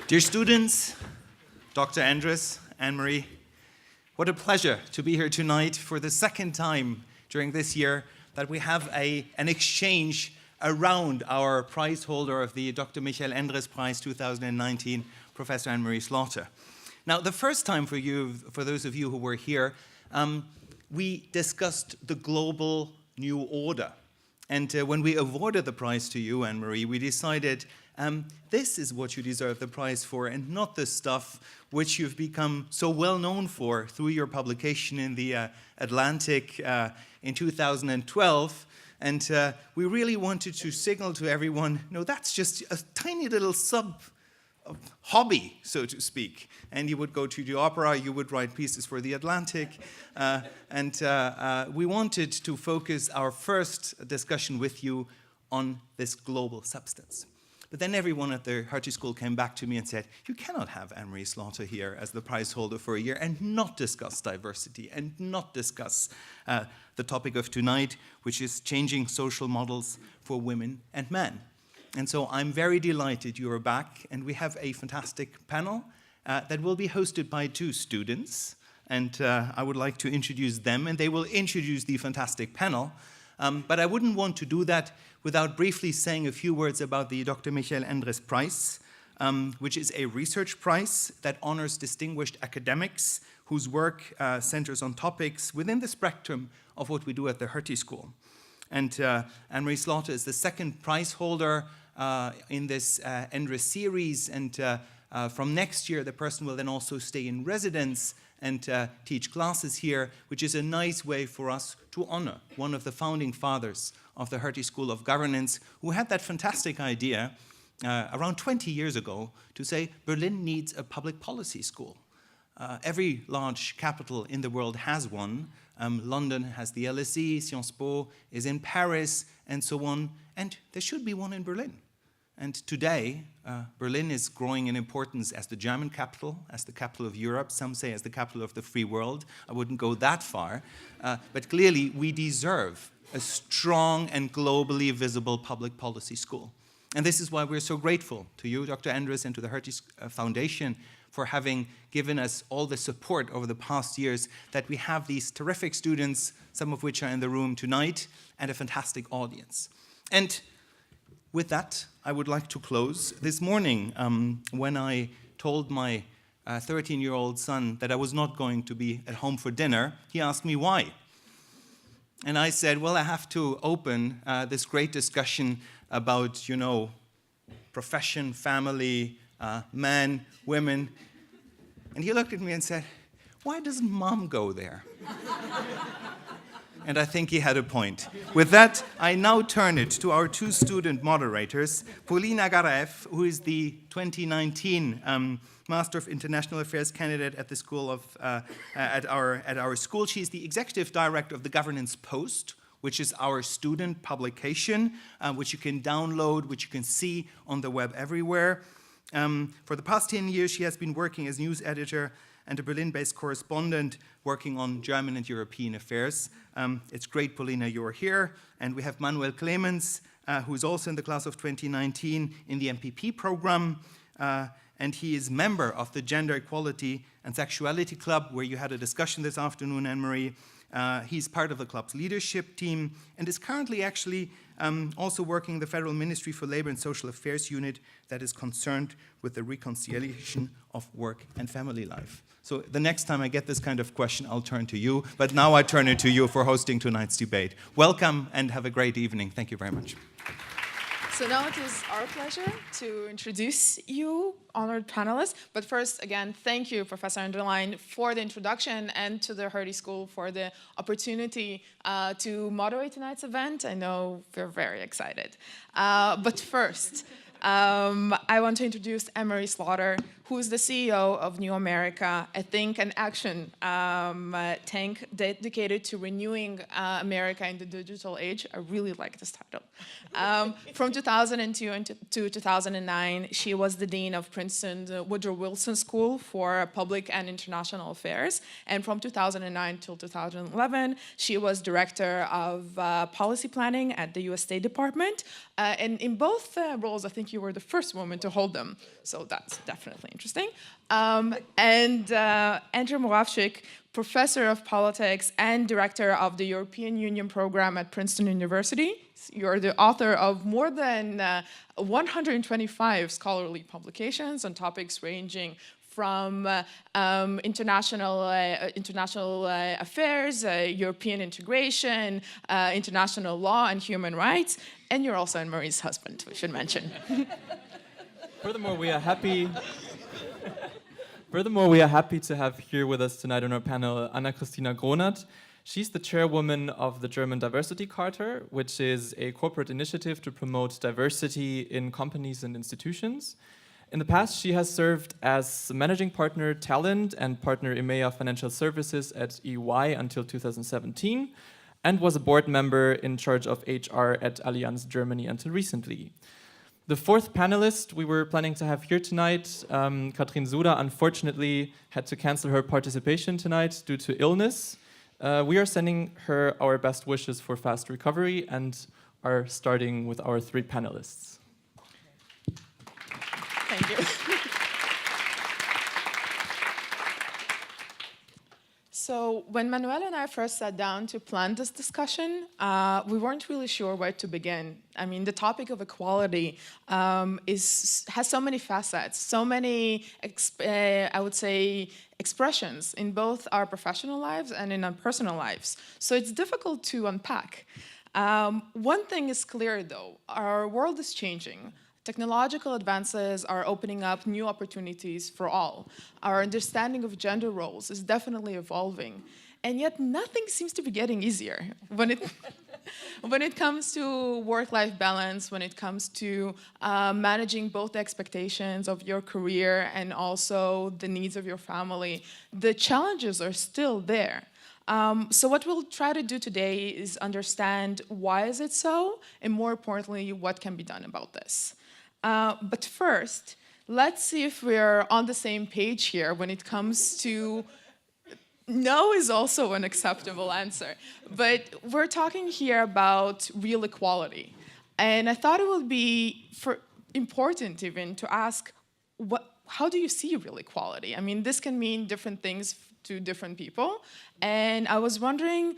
Dear students, Dr. Endres, Anne-Marie, what a pleasure to be here tonight for the second time during this year that we have an exchange around our prize holder of the Dr. Michael Endres Prize 2019, Professor Anne-Marie Slaughter. Now, the first time for those of you who were here, we discussed the global new order. And when we awarded the prize to you, Anne-Marie, we decided this is what you deserve the prize for, and not the stuff which you've become so well known for through your publication in the Atlantic in 2012. And we really wanted to signal to everyone, no, that's just a tiny little hobby, so to speak. And you would go to the opera, you would write pieces for the Atlantic. We wanted to focus our first discussion with you on this global substance. But then everyone at the Hertie School came back to me and said, you cannot have Anne-Marie Slaughter here as the prize holder for a year and not discuss diversity and not discuss the topic of tonight, which is changing social models for women and men. And so I'm very delighted you are back, and we have a fantastic panel that will be hosted by two students. And I would like to introduce them, and they will introduce the fantastic panel. But I wouldn't want to do that without briefly saying a few words about the Dr. Michael Endres Prize, which is a research prize that honors distinguished academics whose work centers on topics within the spectrum of what we do at the Hertie School. And Anne-Marie Slaughter is the second prize holder in this Endres series, and from next year the person will then also stay in residence and teach classes here, which is a nice way for us to honor one of the founding fathers of the Hertie School of Governance, who had that fantastic idea around 20 years ago to say Berlin needs a public policy school. Every large capital in the world has one. London has the LSE, Sciences Po is in Paris, and so on, and there should be one in Berlin. And today, Berlin is growing in importance as the German capital, as the capital of Europe, some say as the capital of the free world. I wouldn't go that far, but clearly we deserve a strong and globally visible public policy school. And this is why we're so grateful to you, Dr. Endres, and to the Hertie Foundation for having given us all the support over the past years that we have these terrific students, some of which are in the room tonight, and a fantastic audience. And with that, I would like to close. This morning, when I told my 13-year-old son that I was not going to be at home for dinner, he asked me why. And I said, well, I have to open this great discussion about, you know, profession, family, men, women. And he looked at me and said, why doesn't mom go there? And I think he had a point. With that, I now turn it to our two student moderators, Polina Garaev, who is the 2019 Master of International Affairs candidate at the school of at our school. She's the executive director of the Governance Post, which is our student publication, which you can download, which you can see on the web everywhere. For the past 10 years, she has been working as news editor and a Berlin-based correspondent working on German and European affairs. It's great, Polina, you're here. And we have Manuel Clemens, who is also in the class of 2019 in the MPP program. And he is member of the Gender Equality and Sexuality Club, where you had a discussion this afternoon, Anne-Marie. He's part of the club's leadership team and is currently actually also working in the Federal Ministry for Labor and Social Affairs unit that is concerned with the reconciliation of work and family life. So the next time I get this kind of question, I'll turn to you. But now I turn it to you for hosting tonight's debate. Welcome and have a great evening. Thank you very much. So now it is our pleasure to introduce you, honored panelists. But first, again, thank you, Professor Underline, for the introduction, and to the Hertie School for the opportunity to moderate tonight's event. I know we're very excited. But first, I want to introduce Anne-Marie Slaughter, who is the CEO of New America, a think and action tank dedicated to renewing America in the digital age. I really like this title. From 2002 to 2009, she was the dean of Princeton's Woodrow Wilson School for Public and International Affairs. And from 2009 till 2011, she was director of policy planning at the US State Department. And in both roles, I think you were the first woman to hold them. So that's definitely interesting. And Andrew Moravcsik, professor of politics and director of the European Union program at Princeton University. You're the author of more than 125 scholarly publications on topics ranging from international affairs, European integration, international law and human rights, and you're also Anne-Marie's husband, we should mention. Furthermore, we are happy to have here with us tonight on our panel Ana-Cristina Grohnert. She's the chairwoman of the German Diversity Charter, which is a corporate initiative to promote diversity in companies and institutions. In the past, she has served as managing partner talent and partner EMEA Financial Services at EY until 2017, and was a board member in charge of HR at Allianz Germany until recently. The fourth panelist we were planning to have here tonight, Katrin Suda, unfortunately had to cancel her participation tonight due to illness. We are sending her our best wishes for fast recovery and are starting with our three panelists. Thank you. So when Manuel and I first sat down to plan this discussion, we weren't really sure where to begin. I mean, the topic of equality has so many facets, so many, I would say, expressions in both our professional lives and in our personal lives. So it's difficult to unpack. One thing is clear, though. Our world is changing. Technological advances are opening up new opportunities for all. Our understanding of gender roles is definitely evolving. And yet nothing seems to be getting easier when it comes to work-life balance, when it comes to managing both the expectations of your career and also the needs of your family. The challenges are still there. So what we'll try to do today is understand why is it so, and more importantly, what can be done about this. But first, let's see if we're on the same page here when it comes to no is also an acceptable answer. But we're talking here about real equality. And I thought it would be important even to ask, how do you see real equality? I mean, this can mean different things to different people. And I was wondering,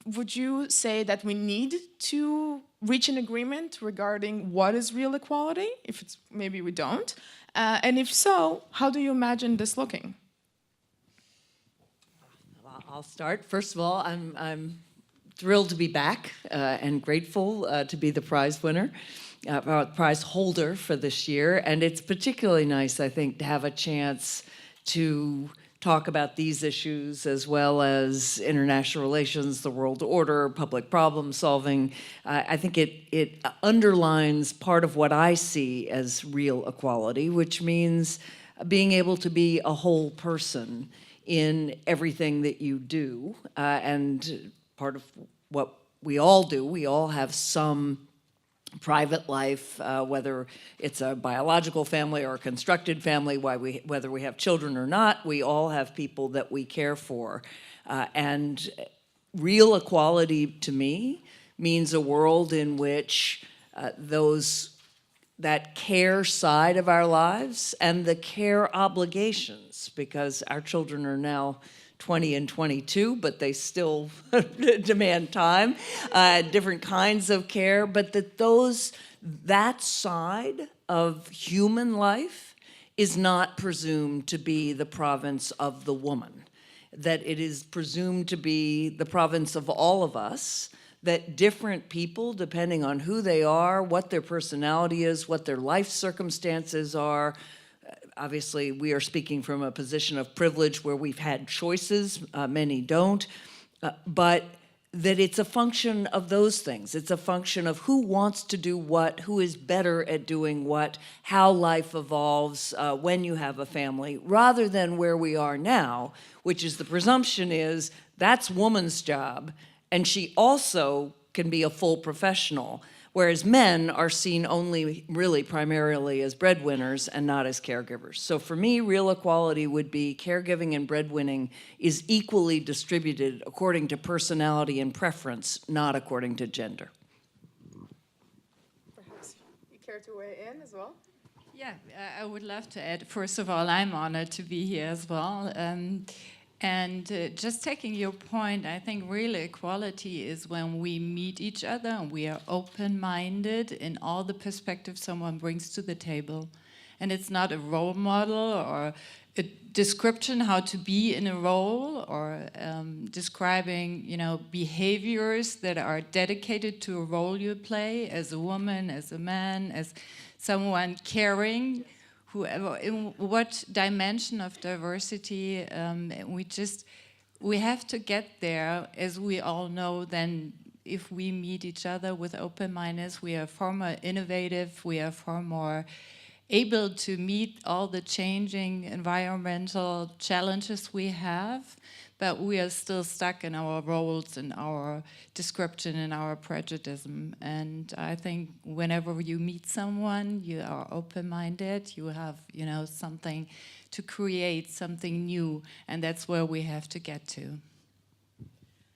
would you say that we need to reach an agreement regarding what is real equality? If it's maybe we don't. And if so, how do you imagine this looking? Well, I'll start. First of all, I'm thrilled to be back and grateful to be the prize winner, prize holder for this year. And it's particularly nice, I think, to have a chance to talk about these issues as well as international relations, the world order, public problem solving. I think it underlines part of what I see as real equality, which means being able to be a whole person in everything that you do. And part of what we all do, we all have some private life, whether it's a biological family or a constructed family, whether we have children or not, we all have people that we care for. And real equality to me means a world in which that care side of our lives and the care obligations, because our children are now 20 and 22, but they still demand time, different kinds of care, but that side of human life is not presumed to be the province of the woman, that it is presumed to be the province of all of us, that different people, depending on who they are, what their personality is, what their life circumstances are. Obviously, we are speaking from a position of privilege where we've had choices, many don't, but that it's a function of those things. It's a function of who wants to do what, who is better at doing what, how life evolves when you have a family, rather than where we are now, which is the presumption is that's woman's job, and she also can be a full professional. Whereas men are seen only really primarily as breadwinners and not as caregivers. So for me, real equality would be caregiving and breadwinning is equally distributed according to personality and preference, not according to gender. Perhaps you care care to weigh in as well? Yeah, I would love to add. First of all, I'm honored to be here as well. Just taking your point, I think real equality is when we meet each other and we are open-minded in all the perspectives someone brings to the table. And it's not a role model or a description how to be in a role or describing, behaviors that are dedicated to a role you play as a woman, as a man, as someone caring, whoever, in what dimension of diversity. We have to get there, as we all know. Then if we meet each other with open mindedness, we are far more innovative, we are far more able to meet all the changing environmental challenges we have, but we are still stuck in our roles, in our description, in our prejudice. And I think whenever you meet someone, you are open-minded, you have, something to create, something new, and that's where we have to get to.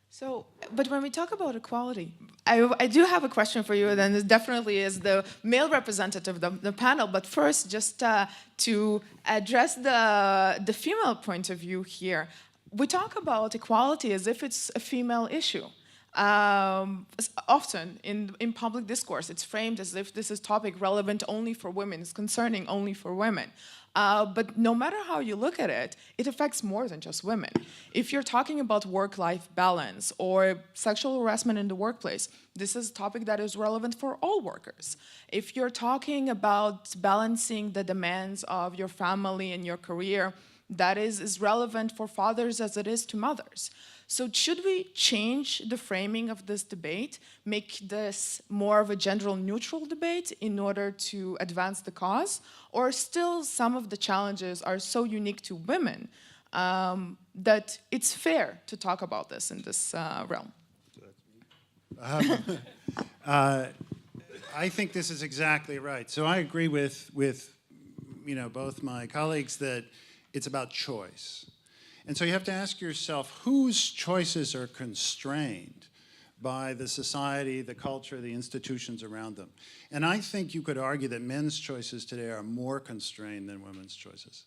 So, but when we talk about equality, I do have a question for you, and then this definitely is the male representative of the panel. But first, just to address the female point of view here, we talk about equality as if it's a female issue. Often in public discourse, it's framed as if this is a topic relevant only for women, it's concerning only for women. But no matter how you look at it, it affects more than just women. If you're talking about work-life balance or sexual harassment in the workplace, this is a topic that is relevant for all workers. If you're talking about balancing the demands of your family and your career, that is as relevant for fathers as it is to mothers. So should we change the framing of this debate, make this more of a gender-neutral debate in order to advance the cause? Or still some of the challenges are so unique to women that it's fair to talk about this in this realm? I think this is exactly right. So I agree with both my colleagues that it's about choice. And so you have to ask yourself, whose choices are constrained by the society, the culture, the institutions around them? And I think you could argue that men's choices today are more constrained than women's choices,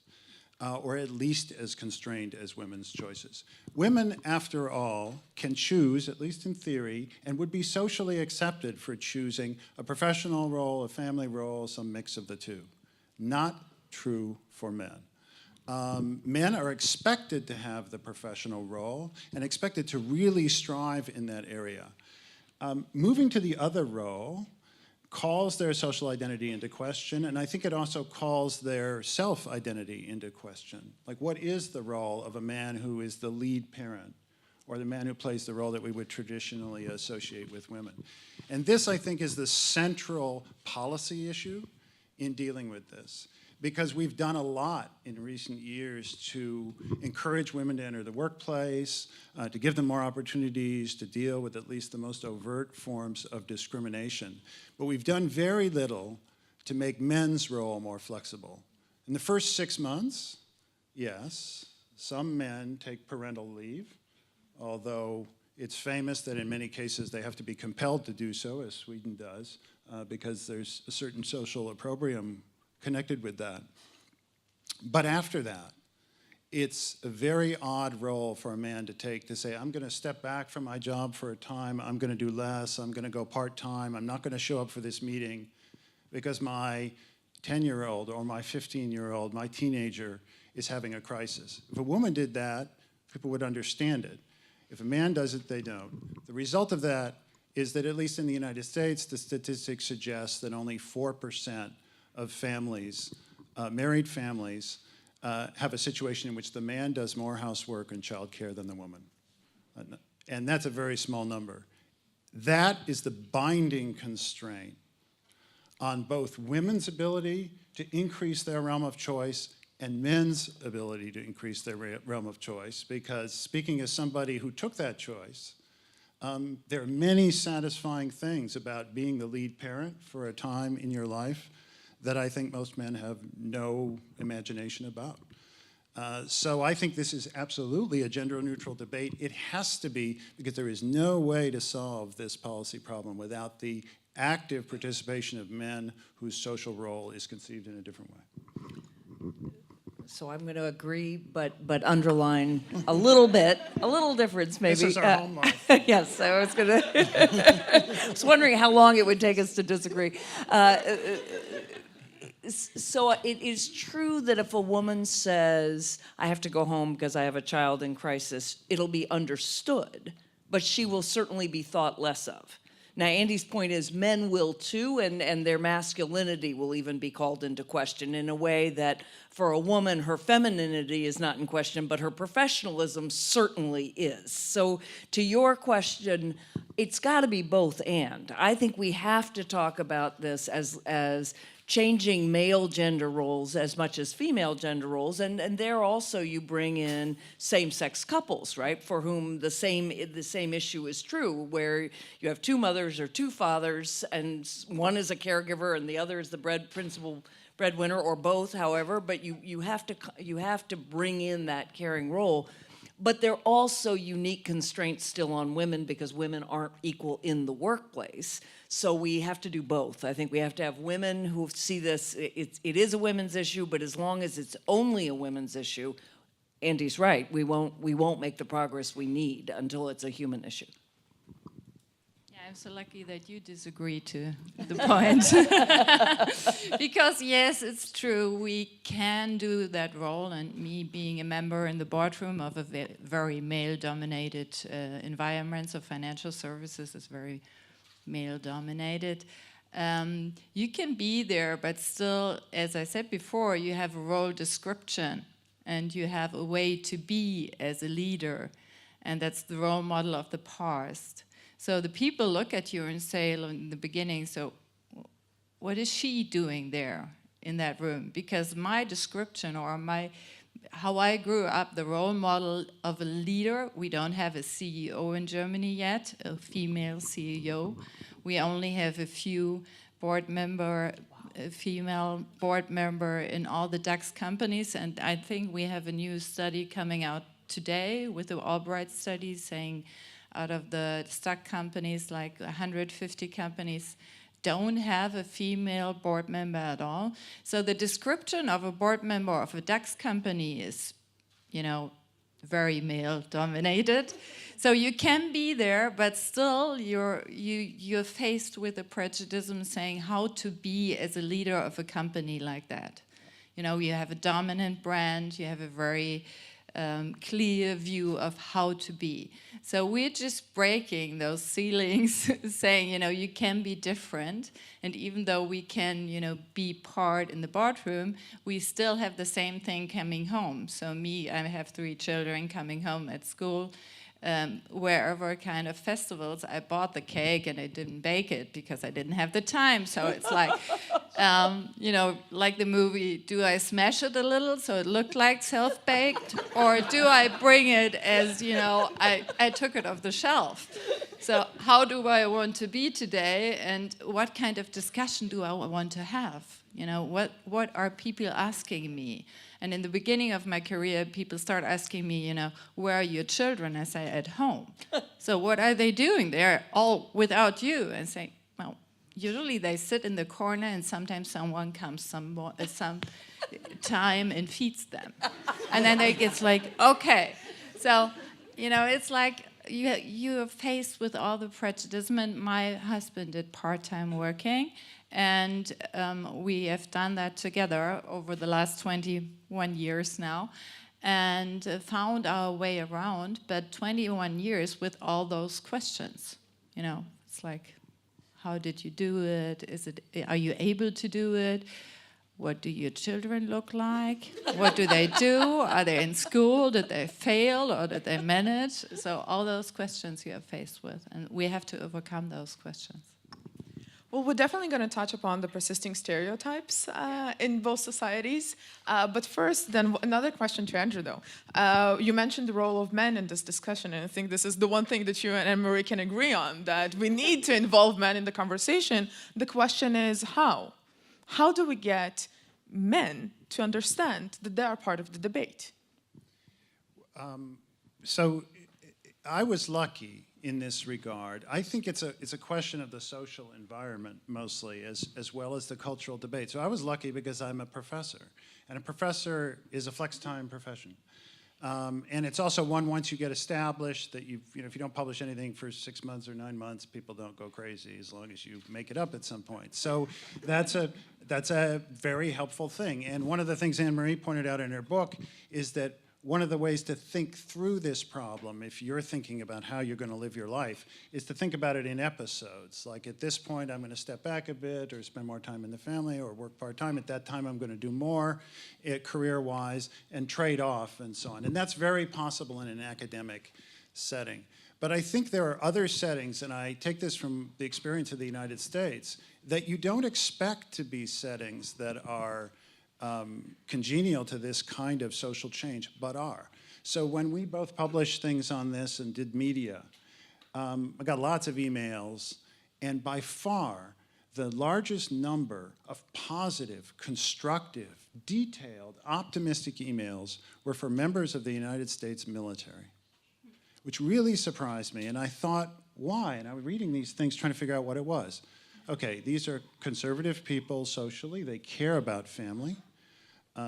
or at least as constrained as women's choices. Women, after all, can choose, at least in theory, and would be socially accepted for choosing a professional role, a family role, some mix of the two. Not true for men. Men are expected to have the professional role and expected to really strive in that area. Moving to the other role calls their social identity into question, and I think it also calls their self-identity into question. Like, what is the role of a man who is the lead parent, or the man who plays the role that we would traditionally associate with women? And this, I think, is the central policy issue in dealing with this. Because we've done a lot in recent years to encourage women to enter the workplace, to give them more opportunities, to deal with at least the most overt forms of discrimination. But we've done very little to make men's role more flexible. In the first 6 months, yes, some men take parental leave, although it's famous that in many cases they have to be compelled to do so, as Sweden does, because there's a certain social opprobrium connected with that. But after that, it's a very odd role for a man to take, to say, I'm going to step back from my job for a time, I'm going to do less, I'm going to go part-time, I'm not going to show up for this meeting because my 10-year-old or my 15-year-old, my teenager, is having a crisis. If a woman did that, people would understand it. If a man does it, they don't. The result of that is that, at least in the United States, the statistics suggest that only 4% of families, married families, have a situation in which the man does more housework and childcare than the woman. And that's a very small number. That is the binding constraint on both women's ability to increase their realm of choice and men's ability to increase their realm of choice, because, speaking as somebody who took that choice, there are many satisfying things about being the lead parent for a time in your life that I think most men have no imagination about. So I think this is absolutely a gender-neutral debate. It has to be, because there is no way to solve this policy problem without the active participation of men whose social role is conceived in a different way. So I'm going to agree, but underline a little bit, a little difference maybe. This is our home life. Yes, I was going to. I was wondering how long it would take us to disagree. So it is true that if a woman says, I have to go home because I have a child in crisis, it'll be understood, but she will certainly be thought less of. Now, Andy's point is men will too, and their masculinity will even be called into question in a way that for a woman, her femininity is not in question, but her professionalism certainly is. So to your question, it's got to be both and. I think we have to talk about this as changing male gender roles as much as female gender roles, and there also you bring in same-sex couples, right, for whom the same issue is true, where you have two mothers or two fathers, and one is a caregiver and the other is the principal breadwinner, or both, however, but you have to bring in that caring role. But there are also unique constraints still on women because women aren't equal in the workplace. So we have to do both. I think we have to have women who see this, it is a women's issue, but as long as it's only a women's issue, Andy's right, we won't make the progress we need until it's a human issue. I'm so lucky that you disagree to the point. Because yes, it's true, we can do that role, and me being a member in the boardroom of a very male-dominated environments of financial services is very male-dominated. You can be there, but still, as I said before, you have a role description and you have a way to be as a leader, and that's the role model of the past. So the people look at you and say in the beginning, so what is she doing there in that room? Because my description or how I grew up, the role model of a leader, we don't have a CEO in Germany yet, a female CEO. We only have a few female board member in all the DAX companies, and I think we have a new study coming out today with the Albright study saying out of the stock companies, like 150 companies, don't have a female board member at all. So the description of a board member of a DAX company is, very male-dominated. So you can be there, but still you're faced with a prejudice saying how to be as a leader of a company like that. You have a dominant brand, you have a very clear view of how to be. So we're just breaking those ceilings, saying, you can be different. And even though we can, be part in the boardroom, we still have the same thing coming home. So I have 3 children coming home at school. Wherever kind of festivals, I bought the cake and I didn't bake it because I didn't have the time. So it's like, like the movie, do I smash it a little so it looked like self-baked? Or do I bring it as, I took it off the shelf? So how do I want to be today? And what kind of discussion do I want to have? What are people asking me? And in the beginning of my career, people start asking me, where are your children? I say, at home. So what are they doing? They're all without you. And say, well, usually they sit in the corner and sometimes someone comes some time and feeds them. And then it's like, okay. So, it's like you're faced with all the prejudice. My husband did part-time working. And we have done that together over the last 21 years now and found our way around, but 21 years with all those questions. It's like, how did you do it? Are you able to do it? What do your children look like? What do they do? Are they in school? Did they fail or did they manage? So all those questions you are faced with, and we have to overcome those questions. Well, we're definitely going to touch upon the persisting stereotypes in both societies. But first, then another question to Andrew, though. You mentioned the role of men in this discussion, and I think this is the one thing that you and Anne-Marie can agree on, that we need to involve men in the conversation. The question is how? How do we get men to understand that they are part of the debate? So I was lucky in this regard. I think it's a question of the social environment mostly, as well as the cultural debate. So I was lucky because I'm a professor, and a professor is a flex-time profession. And it's also one, once you get established, that if you don't publish anything for 6 months or 9 months, people don't go crazy as long as you make it up at some point. So that's a very helpful thing. And one of the things Anne-Marie pointed out in her book is that one of the ways to think through this problem, if you're thinking about how you're going to live your life, is to think about it in episodes. Like, at this point, I'm going to step back a bit or spend more time in the family or work part-time. At that time, I'm going to do more career-wise and trade off and so on. And that's very possible in an academic setting. But I think there are other settings, and I take this from the experience of the United States, that you don't expect to be settings that are congenial to this kind of social change, but are. So when we both published things on this and did media, I got lots of emails, and by far the largest number of positive, constructive, detailed, optimistic emails were for members of the United States military, which really surprised me. And I thought, why? And I was reading these things trying to figure out what it was. Okay, these are conservative people socially. They care about family.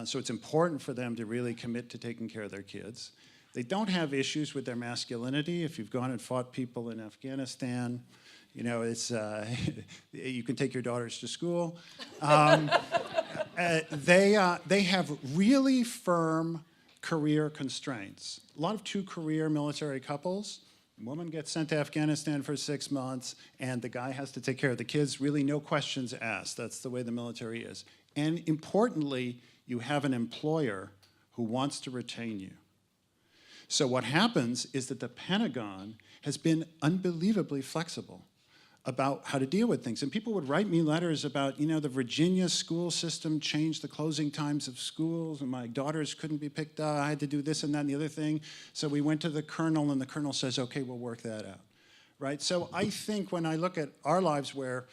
So it's important for them to really commit to taking care of their kids. They don't have issues with their masculinity. If you've gone and fought people in Afghanistan, it's you can take your daughters to school. They have really firm career constraints. A lot of two-career military couples. Woman gets sent to Afghanistan for 6 months, and the guy has to take care of the kids. Really, no questions asked. That's the way the military is. And importantly, you have an employer who wants to retain you. So what happens is that the Pentagon has been unbelievably flexible about how to deal with things. And people would write me letters about, the Virginia school system changed the closing times of schools, and my daughters couldn't be picked up. I had to do this and that and the other thing. So we went to the colonel, and the colonel says, okay, we'll work that out, right? So I think when I look at our lives where,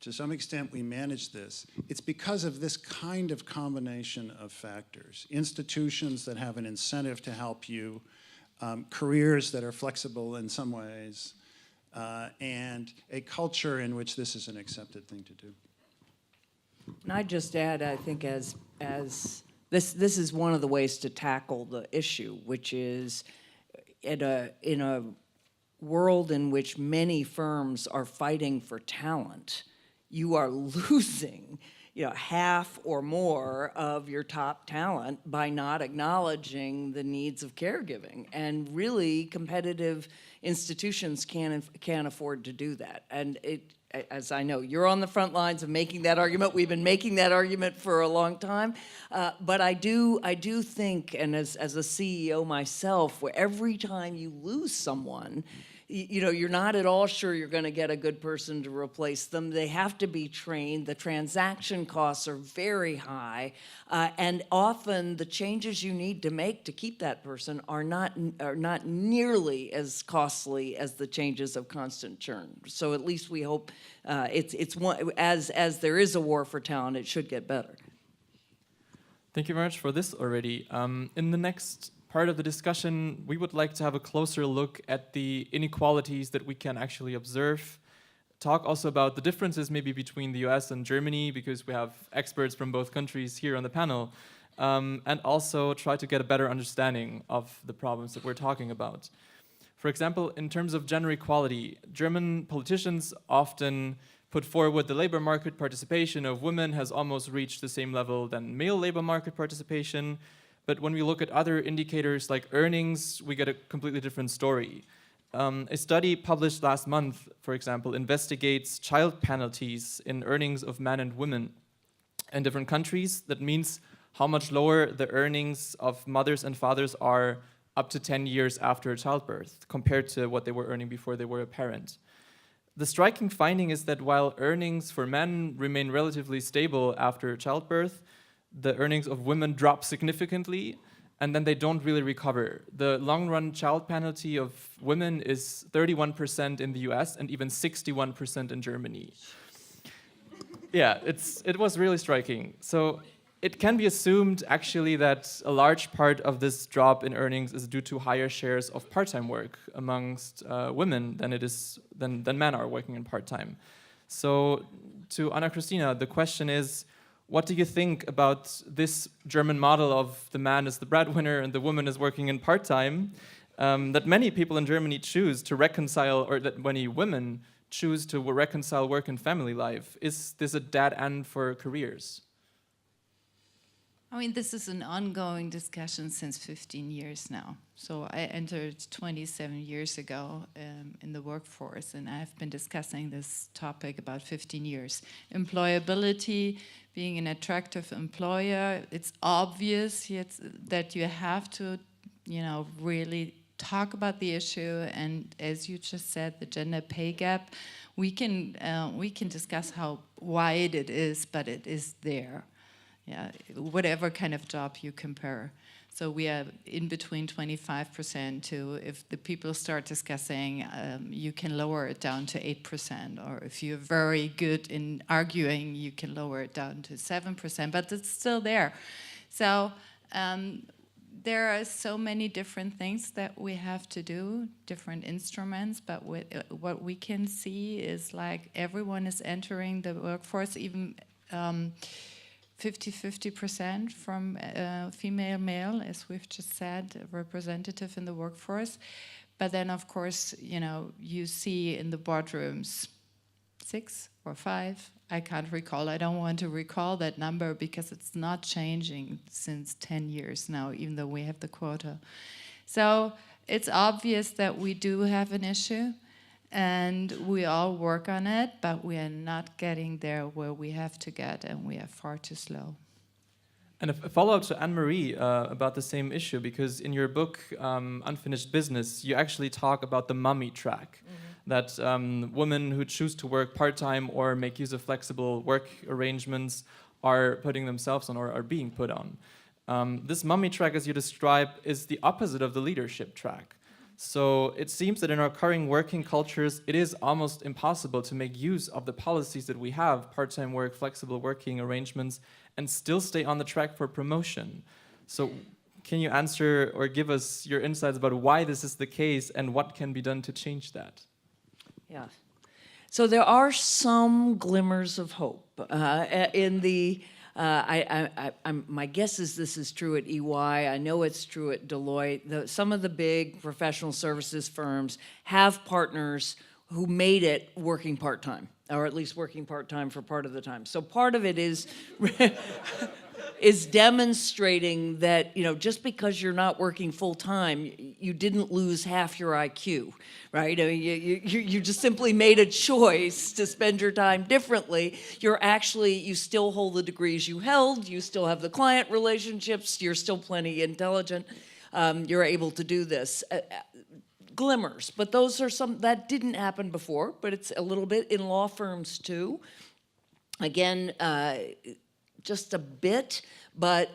to some extent, we manage this, it's because of this kind of combination of factors. Institutions that have an incentive to help you, careers that are flexible in some ways, and a culture in which this is an accepted thing to do. And I'd just add, I think, as this is one of the ways to tackle the issue, which is in a world in which many firms are fighting for talent, you are losing, half or more of your top talent by not acknowledging the needs of caregiving. And really, competitive institutions can't afford to do that. And as I know, you're on the front lines of making that argument. We've been making that argument for a long time. But I do think, and as a CEO myself, where every time you lose someone, you're not at all sure you're going to get a good person to replace them. They have to be trained. The transaction costs are very high. And often the changes you need to make to keep that person are not nearly as costly as the changes of constant churn. So at least we hope it's one, as there is a war for talent, it should get better. Thank you very much for this already. In the next part of the discussion, we would like to have a closer look at the inequalities that we can actually observe. Talk also about the differences maybe between the US and Germany, because we have experts from both countries here on the panel, and also try to get a better understanding of the problems that we're talking about. For example, in terms of gender equality, German politicians often put forward the labor market participation of women has almost reached the same level than male labor market participation. But when we look at other indicators like earnings, we get a completely different story. A study published last month, for example, investigates child penalties in earnings of men and women in different countries. That means how much lower the earnings of mothers and fathers are up to 10 years after childbirth compared to what they were earning before they were a parent. The striking finding is that while earnings for men remain relatively stable after childbirth, the earnings of women drop significantly, and then they don't really recover. The long-run child penalty of women is 31% in the US and even 61% in Germany. Yeah, it was really striking. So it can be assumed actually that a large part of this drop in earnings is due to higher shares of part-time work amongst women than men are working in part-time. So to Ana-Cristina, the question is, what do you think about this German model of the man is the breadwinner and the woman is working in part-time, that many people in Germany choose to reconcile, or that many women choose to reconcile work and family life? Is this a dead end for careers? I mean, this is an ongoing discussion since 15 years now. So I entered 27 years ago in the workforce, and I've been discussing this topic about 15 years. Employability, being an attractive employer, it's obvious that you have to, really talk about the issue. And as you just said, the gender pay gap, we can discuss how wide it is, but it is there. Yeah, whatever kind of job you compare. So we are in between 25% to, if the people start discussing, you can lower it down to 8%, or if you're very good in arguing, you can lower it down to 7%, but it's still there. So there are so many different things that we have to do, different instruments, but what we can see is like everyone is entering the workforce, even 50% from female, male, as we've just said, representative in the workforce. But then, of course, you see in the boardrooms 6 or 5. I can't recall. I don't want to recall that number because it's not changing since 10 years now, even though we have the quota. So it's obvious that we do have an issue. And we all work on it, but we are not getting there where we have to get, and we are far too slow. And a follow-up to Anne-Marie about the same issue, because in your book, Unfinished Business, you actually talk about the mummy track, that women who choose to work part-time or make use of flexible work arrangements are putting themselves on or are being put on. This mummy track, as you describe, is the opposite of the leadership track. So it seems that in our current working cultures, it is almost impossible to make use of the policies that we have, part-time work, flexible working arrangements, and still stay on the track for promotion. So can you answer or give us your insights about why this is the case and what can be done to change that? Yeah. So there are some glimmers of hope in the my guess is this is true at EY. I know it's true at Deloitte. Some of the big professional services firms have partners who made it working part-time, or at least working part-time for part of the time. So part of it is demonstrating that, just because you're not working full-time, you didn't lose half your IQ, right? I mean, you just simply made a choice to spend your time differently. You still hold the degrees you held, you still have the client relationships, you're still plenty intelligent, you're able to do this. Glimmers, but those are some that didn't happen before, but it's a little bit in law firms too. Again, just a bit, but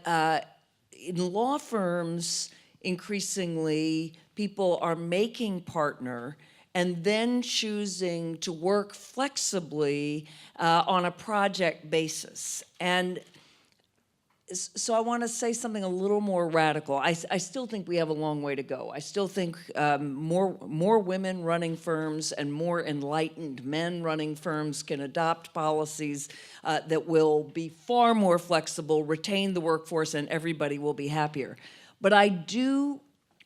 in law firms, increasingly, people are making partner and then choosing to work flexibly on a project basis. And so I want to say something a little more radical. I still think we have a long way to go. I still think more women running firms and more enlightened men running firms can adopt policies that will be far more flexible, retain the workforce, and everybody will be happier. But I do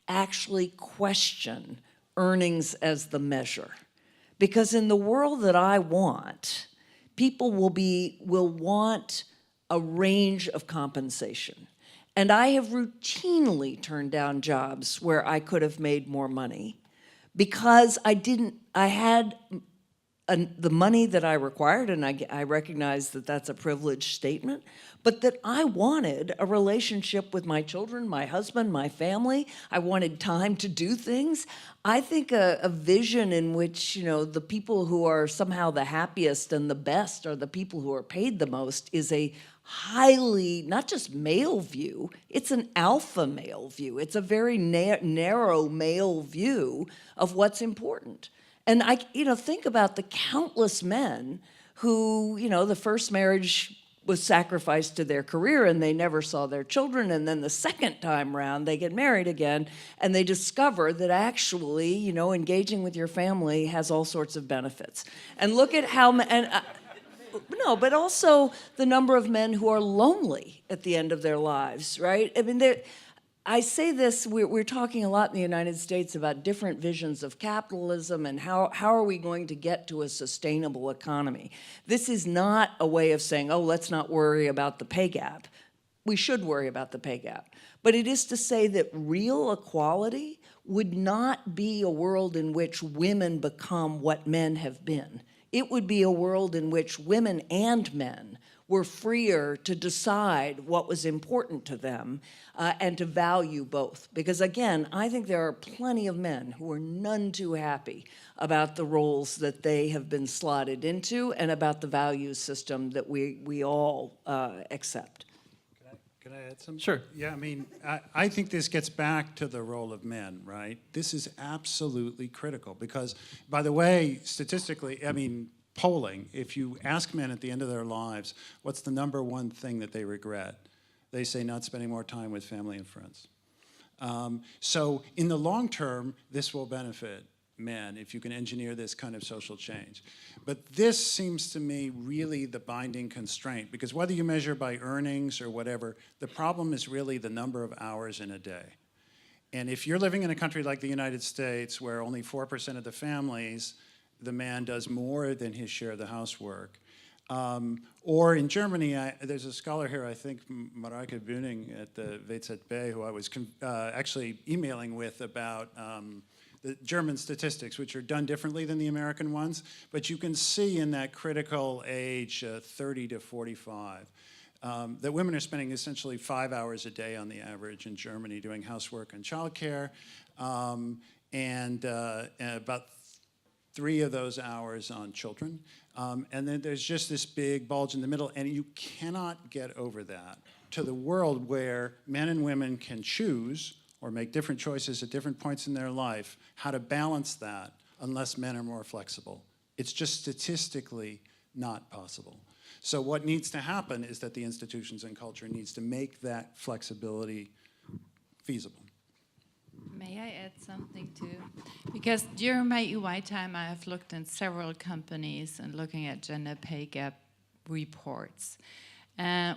actually question earnings as the measure. Because in the world that I want, people will want a range of compensation. And I have routinely turned down jobs where I could have made more money because I had the money that I required, and I recognize that that's a privileged statement, but that I wanted a relationship with my children, my husband, my family. I wanted time to do things. I think a vision in which, the people who are somehow the happiest and the best are the people who are paid the most is a highly, not just male view, it's an alpha male view. It's a very narrow male view of what's important. And think about the countless men who, the first marriage was sacrificed to their career and they never saw their children, and then the second time round they get married again and they discover that actually, you know, engaging with your family has all sorts of benefits. And look at how, no, but also the number of men who are lonely at the end of their lives, right? I mean, I say this, we're talking a lot in the United States about different visions of capitalism and how are we going to get to a sustainable economy. This is not a way of saying, oh, let's not worry about the pay gap. We should worry about the pay gap. But it is to say that real equality would not be a world in which women become what men have been. It would be a world in which women and men were freer to decide what was important to them and to value both. Because again, I think there are plenty of men who are none too happy about the roles that they have been slotted into and about the value system that we all accept. Can I add something? Sure. Yeah, I mean, I think this gets back to the role of men, right? This is absolutely critical because, by the way, statistically, I mean, polling, if you ask men at the end of their lives, what's the number one thing that they regret? They say not spending more time with family and friends. So in the long term, this will benefit men if you can engineer this kind of social change. But this seems to me really the binding constraint, because whether you measure by earnings or whatever, the problem is really the number of hours in a day. And if you're living in a country like the United States where only 4% of the families, the man does more than his share of the housework. Or in Germany, there's a scholar here, I think Mareike Bühning at the WZB, who I was actually emailing with about the German statistics, which are done differently than the American ones. But you can see in that critical age, 30 to 45, that women are spending essentially 5 hours a day on the average in Germany doing housework and childcare, and about 3 of those hours on children. And then there's just this big bulge in the middle, and you cannot get over that to the world where men and women can choose or make different choices at different points in their life, how to balance that unless men are more flexible. It's just statistically not possible. So what needs to happen is that the institutions and culture needs to make that flexibility feasible. May I add something too? Because during my EY time, I have looked in several companies and looking at gender pay gap reports.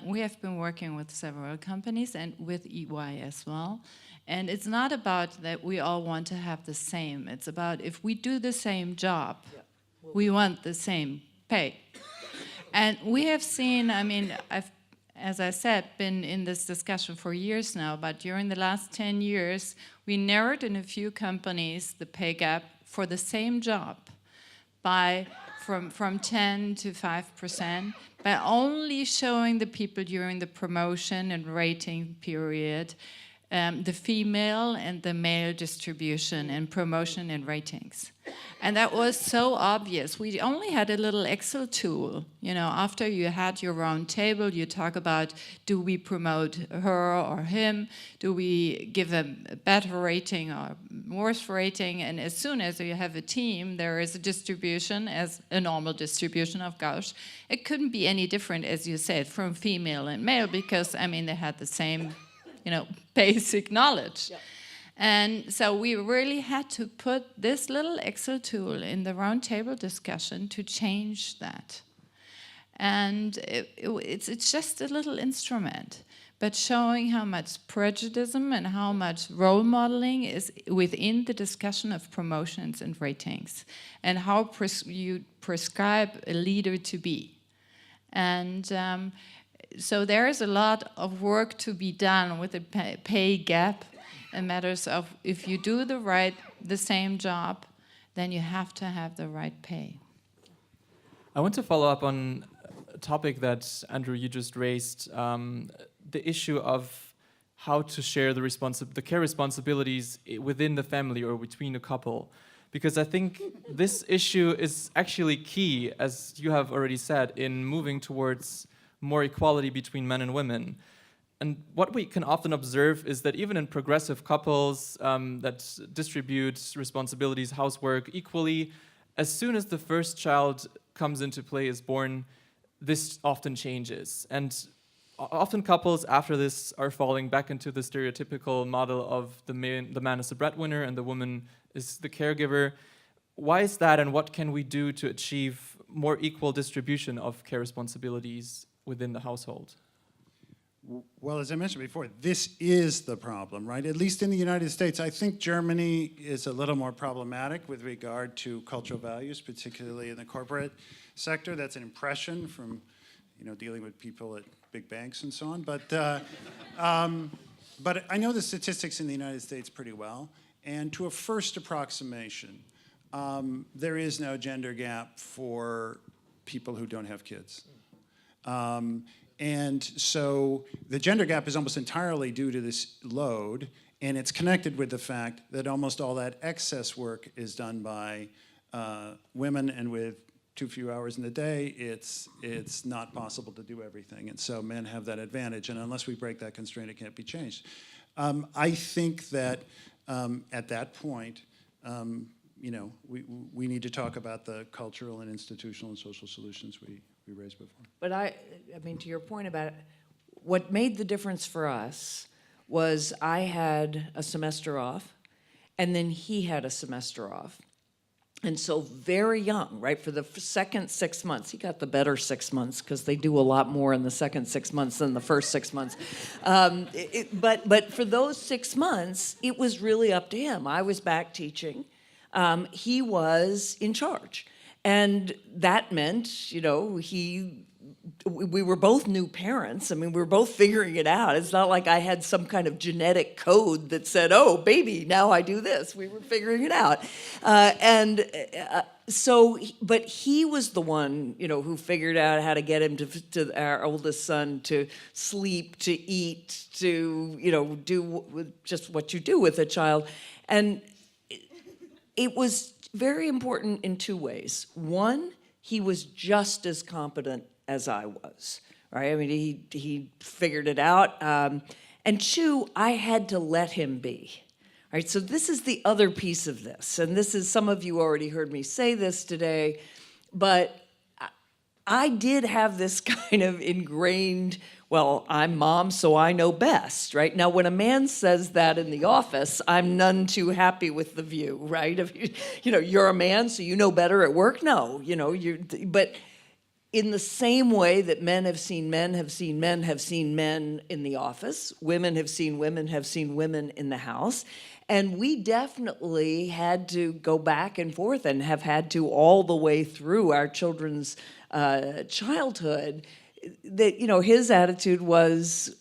We have been working with several companies and with EY as well. And it's not about that we all want to have the same. It's about if we do the same job, we want the same pay. And we have seen, I mean, I've, as I said, been in this discussion for years now, but during the last 10 years, we narrowed in a few companies the pay gap for the same job by from 10 to 5% by only showing the people during the promotion and rating period the female and the male distribution and promotion and ratings. And that was so obvious. We only had a little Excel tool. You know, after you had your round table, you talk about, do we promote her or him? Do we give a better rating or worse rating? And as soon as you have a team, there is a distribution as a normal distribution of Gauss. It couldn't be any different, as you said, from female and male, because, I mean, they had the same, you know, basic knowledge. Yep. And so we really had to put this little Excel tool in the roundtable discussion to change that. And it's just a little instrument, but showing how much prejudice and how much role modeling is within the discussion of promotions and ratings, and how you prescribe a leader to be. And so there is a lot of work to be done with the pay gap in matters of if you do the same job, then you have to have the right pay. I want to follow up on a topic that, Andrew, you just raised, the issue of how to share the care responsibilities within the family or between a couple. Because I think this issue is actually key, as you have already said, in moving towards more equality between men and women. And what we can often observe is that even in progressive couples that distribute responsibilities, housework equally, as soon as the first child comes into play, is born, this often changes. And often couples after this are falling back into the stereotypical model of the man is the breadwinner and the woman is the caregiver. Why is that, and what can we do to achieve more equal distribution of care responsibilities within the household? Well, as I mentioned before, this is the problem, right? At least in the United States. I think Germany is a little more problematic with regard to cultural values, particularly in the corporate sector. That's an impression from, dealing with people at big banks and so on. But I know the statistics in the United States pretty well. And to a first approximation, there is no gender gap for people who don't have kids. And so the gender gap is almost entirely due to this load, and it's connected with the fact that almost all that excess work is done by women, and with too few hours in the day, it's not possible to do everything. And so men have that advantage, and unless we break that constraint, it can't be changed. I think that at that point, we need to talk about the cultural and institutional and social solutions we raised before. But I mean, to your point about it, what made the difference for us was I had a semester off, and then he had a semester off. And so very young, right, for the second 6 months, he got the better 6 months because they do a lot more in the second 6 months than the first 6 months. But for those 6 months, it was really up to him. I was back teaching. He was in charge. And that meant, we were both new parents. I mean, we were both figuring it out. It's not like I had some kind of genetic code that said, oh, baby, now I do this. We were figuring it out. But he was the one, who figured out how to get him to our oldest son to sleep, to eat, to, do just what you do with a child. And it was very important in two ways. One, he was just as competent as I was, right? I mean, he figured it out. And two, I had to let him be, right? So this is the other piece of this. And this is, some of you already heard me say this today, but I did have this kind of ingrained, well, I'm mom, so I know best, right? Now, when a man says that in the office, I'm none too happy with the view, right? If you're a man, so you know better at work. No, but in the same way that men have seen men, have seen men, have seen men in the office, women have seen women in the house. And we definitely had to go back and forth, and have had to all the way through our children's childhood. That, his attitude was,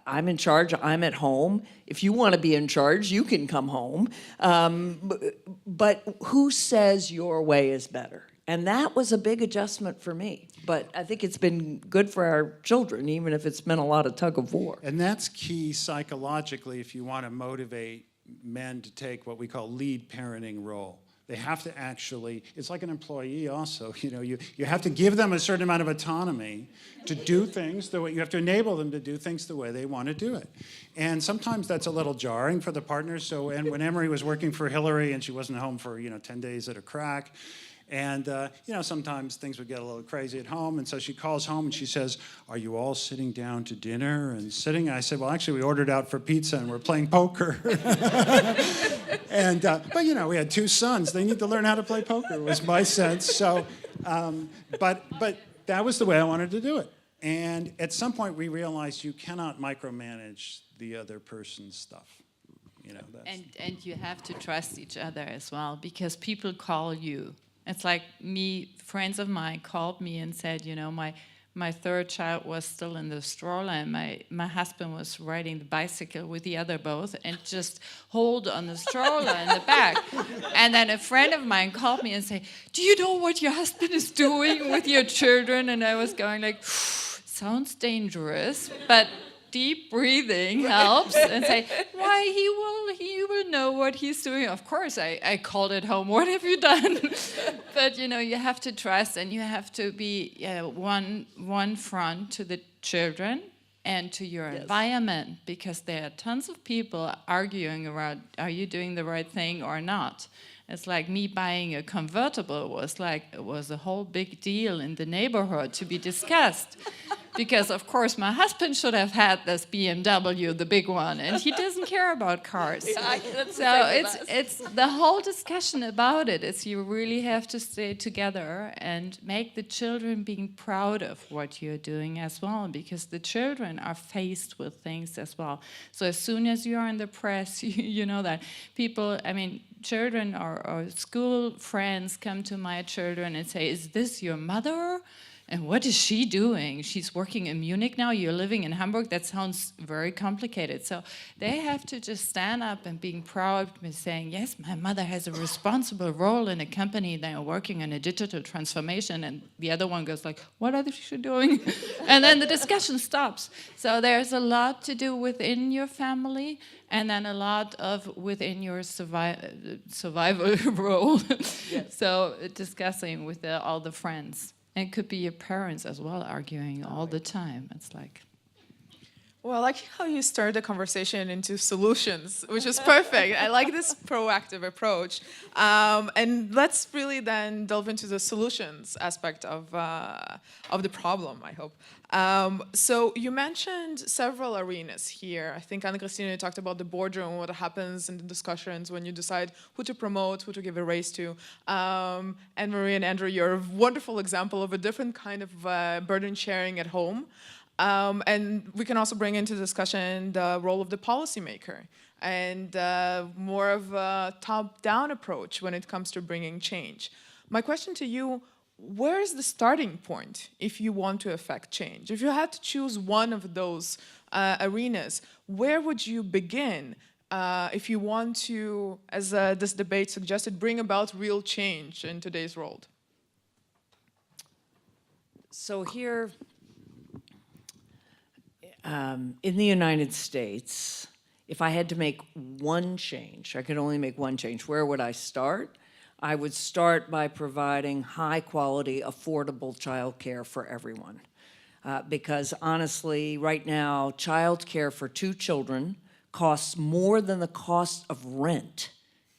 I'm in charge, I'm at home. If you want to be in charge, you can come home. But who says your way is better? And that was a big adjustment for me. But I think it's been good for our children, even if it's meant a lot of tug of war. And that's key psychologically if you want to motivate men to take what we call lead parenting role. They have to actually, it's like an employee also, you have to give them a certain amount of autonomy to do things the way, you have to enable them to do things the way they want to do it. And sometimes that's a little jarring for the partners. So, and when Emery was working for Hillary and she wasn't home for, 10 days at a crack, and, sometimes things would get a little crazy at home. And so she calls home and she says, are you all sitting down to dinner and sitting? I said, well, actually, we ordered out for pizza and we're playing poker. But, we had 2 sons. They need to learn how to play poker, was my sense. So, but that was the way I wanted to do it. And at some point, we realized you cannot micromanage the other person's stuff. And you have to trust each other as well, because people call you. It's like friends of mine called me and said, my third child was still in the stroller, and my husband was riding the bicycle with the other both and just hold on the stroller in the back. And then a friend of mine called me and said, do you know what your husband is doing with your children? And I was going like, sounds dangerous, but deep breathing helps, and say, why, he will know what he's doing. Of course, I called it home. What have you done? But, you have to trust, and you have to be one front to the children and to your environment, because there are tons of people arguing around, are you doing the right thing or not? It's like me buying a convertible was a whole big deal in the neighborhood to be discussed. Because of course my husband should have had this BMW, the big one, and he doesn't care about cars. So it's the whole discussion about it is you really have to stay together and make the children being proud of what you're doing as well, because the children are faced with things as well. So as soon as you are in the press, you know that people, I mean, children or school friends come to my children and say, "Is this your mother? And what is she doing? She's working in Munich now, you're living in Hamburg." That sounds very complicated. So they have to just stand up and being proud and saying, yes, my mother has a responsible role in a company. They are working on a digital transformation. And the other one goes like, what are they doing? And then the discussion stops. So there's a lot to do within your family, and then a lot of within your survival role. Yes. So discussing with all the friends. And it could be your parents as well arguing all the time. It's like... Well, I like how you started the conversation into solutions, which is perfect. I like this proactive approach. And let's really then delve into the solutions aspect of the problem, I hope. So you mentioned several arenas here. I think Ana-Cristina talked about the boardroom, what happens in the discussions when you decide who to promote, who to give a raise to. And Marie and Andrew, you're a wonderful example of a different kind of burden sharing at home. And we can also bring into discussion the role of the policymaker and more of a top-down approach when it comes to bringing change. My question to you, where is the starting point if you want to affect change? If you had to choose one of those arenas, where would you begin if you want to, as this debate suggested, bring about real change in today's world? So here, in the United States, if I had to make one change, I could only make one change, where would I start? I would start by providing high-quality, affordable childcare for everyone. Because honestly, right now, childcare for 2 children costs more than the cost of rent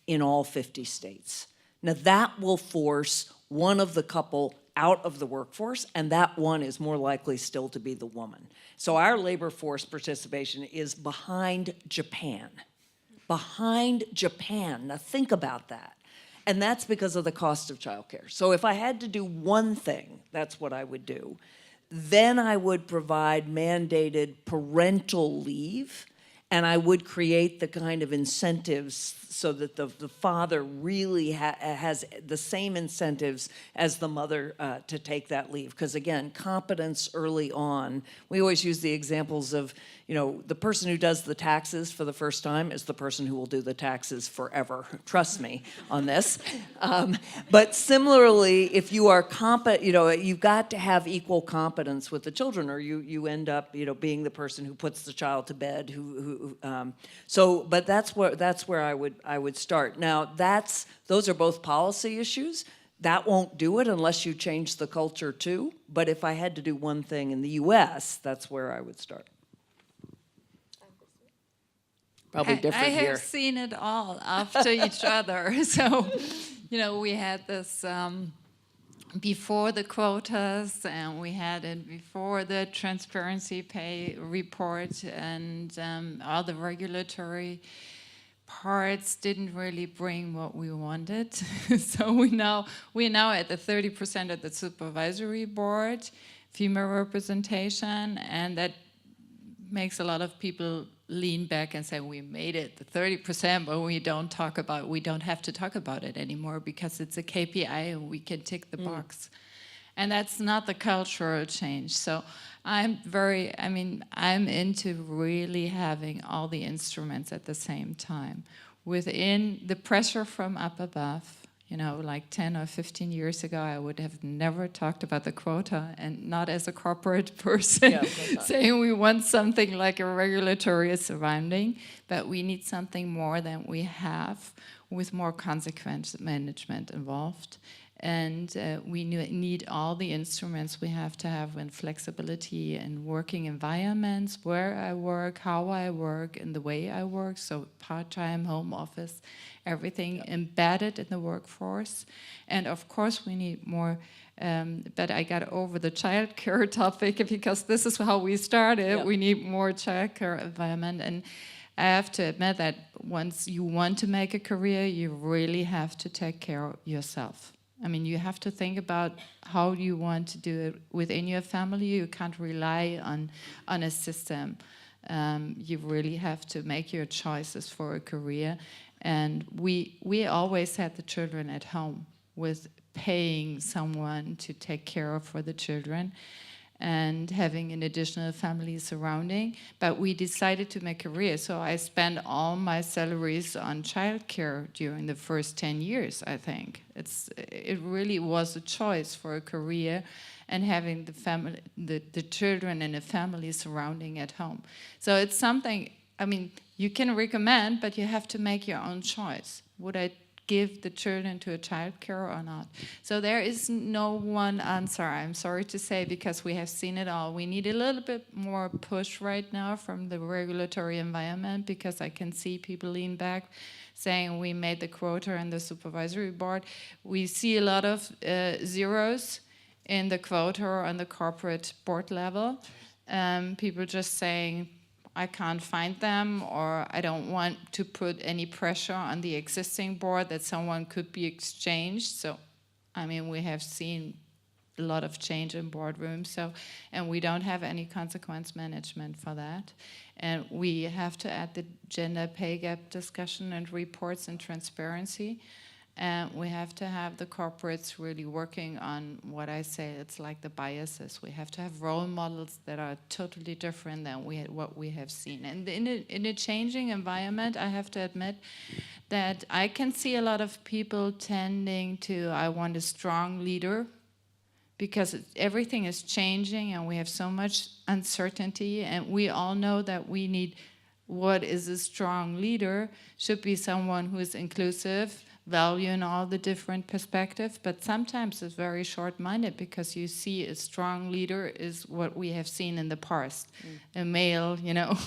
in all 50 states. Now that will force one of the couple out of the workforce, and that one is more likely still to be the woman. So our labor force participation is behind Japan. Behind Japan. Now think about that. And that's because of the cost of childcare. So if I had to do one thing, that's what I would do. Then I would provide mandated parental leave, and I would create the kind of incentives so that the father really has the same incentives as the mother to take that leave. Because again, competence early on, we always use the examples of, you know, the person who does the taxes for the first time is the person who will do the taxes forever. Trust me on this. But similarly, if you are competent, you know, you've got to have equal competence with the children, or you end up, you know, being the person who puts the child to bed. But that's where I would start. Now those are both policy issues. That won't do it unless you change the culture too. But if I had to do one thing in the U.S., that's where I would start. Probably different I here. have seen it all after each other. So, you know, we had this before the quotas, and we had it before the transparency pay report, and all the regulatory parts didn't really bring what we wanted. So we're now at the 30% at the supervisory board, female representation, and that makes a lot of people lean back and say, we made it, the 30%, but we don't have to talk about it anymore because it's a KPI and we can tick the box. And that's not the cultural change. So I'm into really having all the instruments at the same time. Within the pressure from up above, you know, like 10 or 15 years ago, I would have never talked about the quota, and not as a corporate person saying we want something like a regulatory surrounding, but we need something more than we have with more consequence management involved. And we need all the instruments we have to have in flexibility in working environments, where I work, how I work, and the way I work. So part-time, home office, everything embedded in the workforce. And of course, we need more, but I got over the childcare topic because this is how we started. Yep. We need more childcare environment. And I have to admit that once you want to make a career, you really have to take care of yourself. I mean, you have to think about how you want to do it within your family. You can't rely on a system. You really have to make your choices for a career. And we always had the children at home with paying someone to take care of for the children and having an additional family surrounding. But we decided to make a career. So I spent all my salaries on childcare during the first 10 years, I think. It really was a choice for a career and having the family, the children and the family surrounding at home. So it's something, I mean, you can recommend, but you have to make your own choice. Would I give the children to a childcare or not? So there is no one answer, I'm sorry to say, because we have seen it all. We need a little bit more push right now from the regulatory environment, because I can see people lean back saying we made the quota in the supervisory board. We see a lot of zeros in the quota on the corporate board level. People just saying, I can't find them, or I don't want to put any pressure on the existing board that someone could be exchanged. So, I mean, we have seen a lot of change in boardrooms, so, and we don't have any consequence management for that. And we have to add the gender pay gap discussion and reports and transparency. And we have to have the corporates really working on what I say, it's like the biases. We have to have role models that are totally different than what we have seen. And in a changing environment, I have to admit that I can see a lot of people tending to, I want a strong leader, because everything is changing and we have so much uncertainty, and we all know that we need, what is a strong leader should be someone who is inclusive, valuing all the different perspectives, but sometimes it's very short-minded, because you see a strong leader is what we have seen in the past. A male, you know,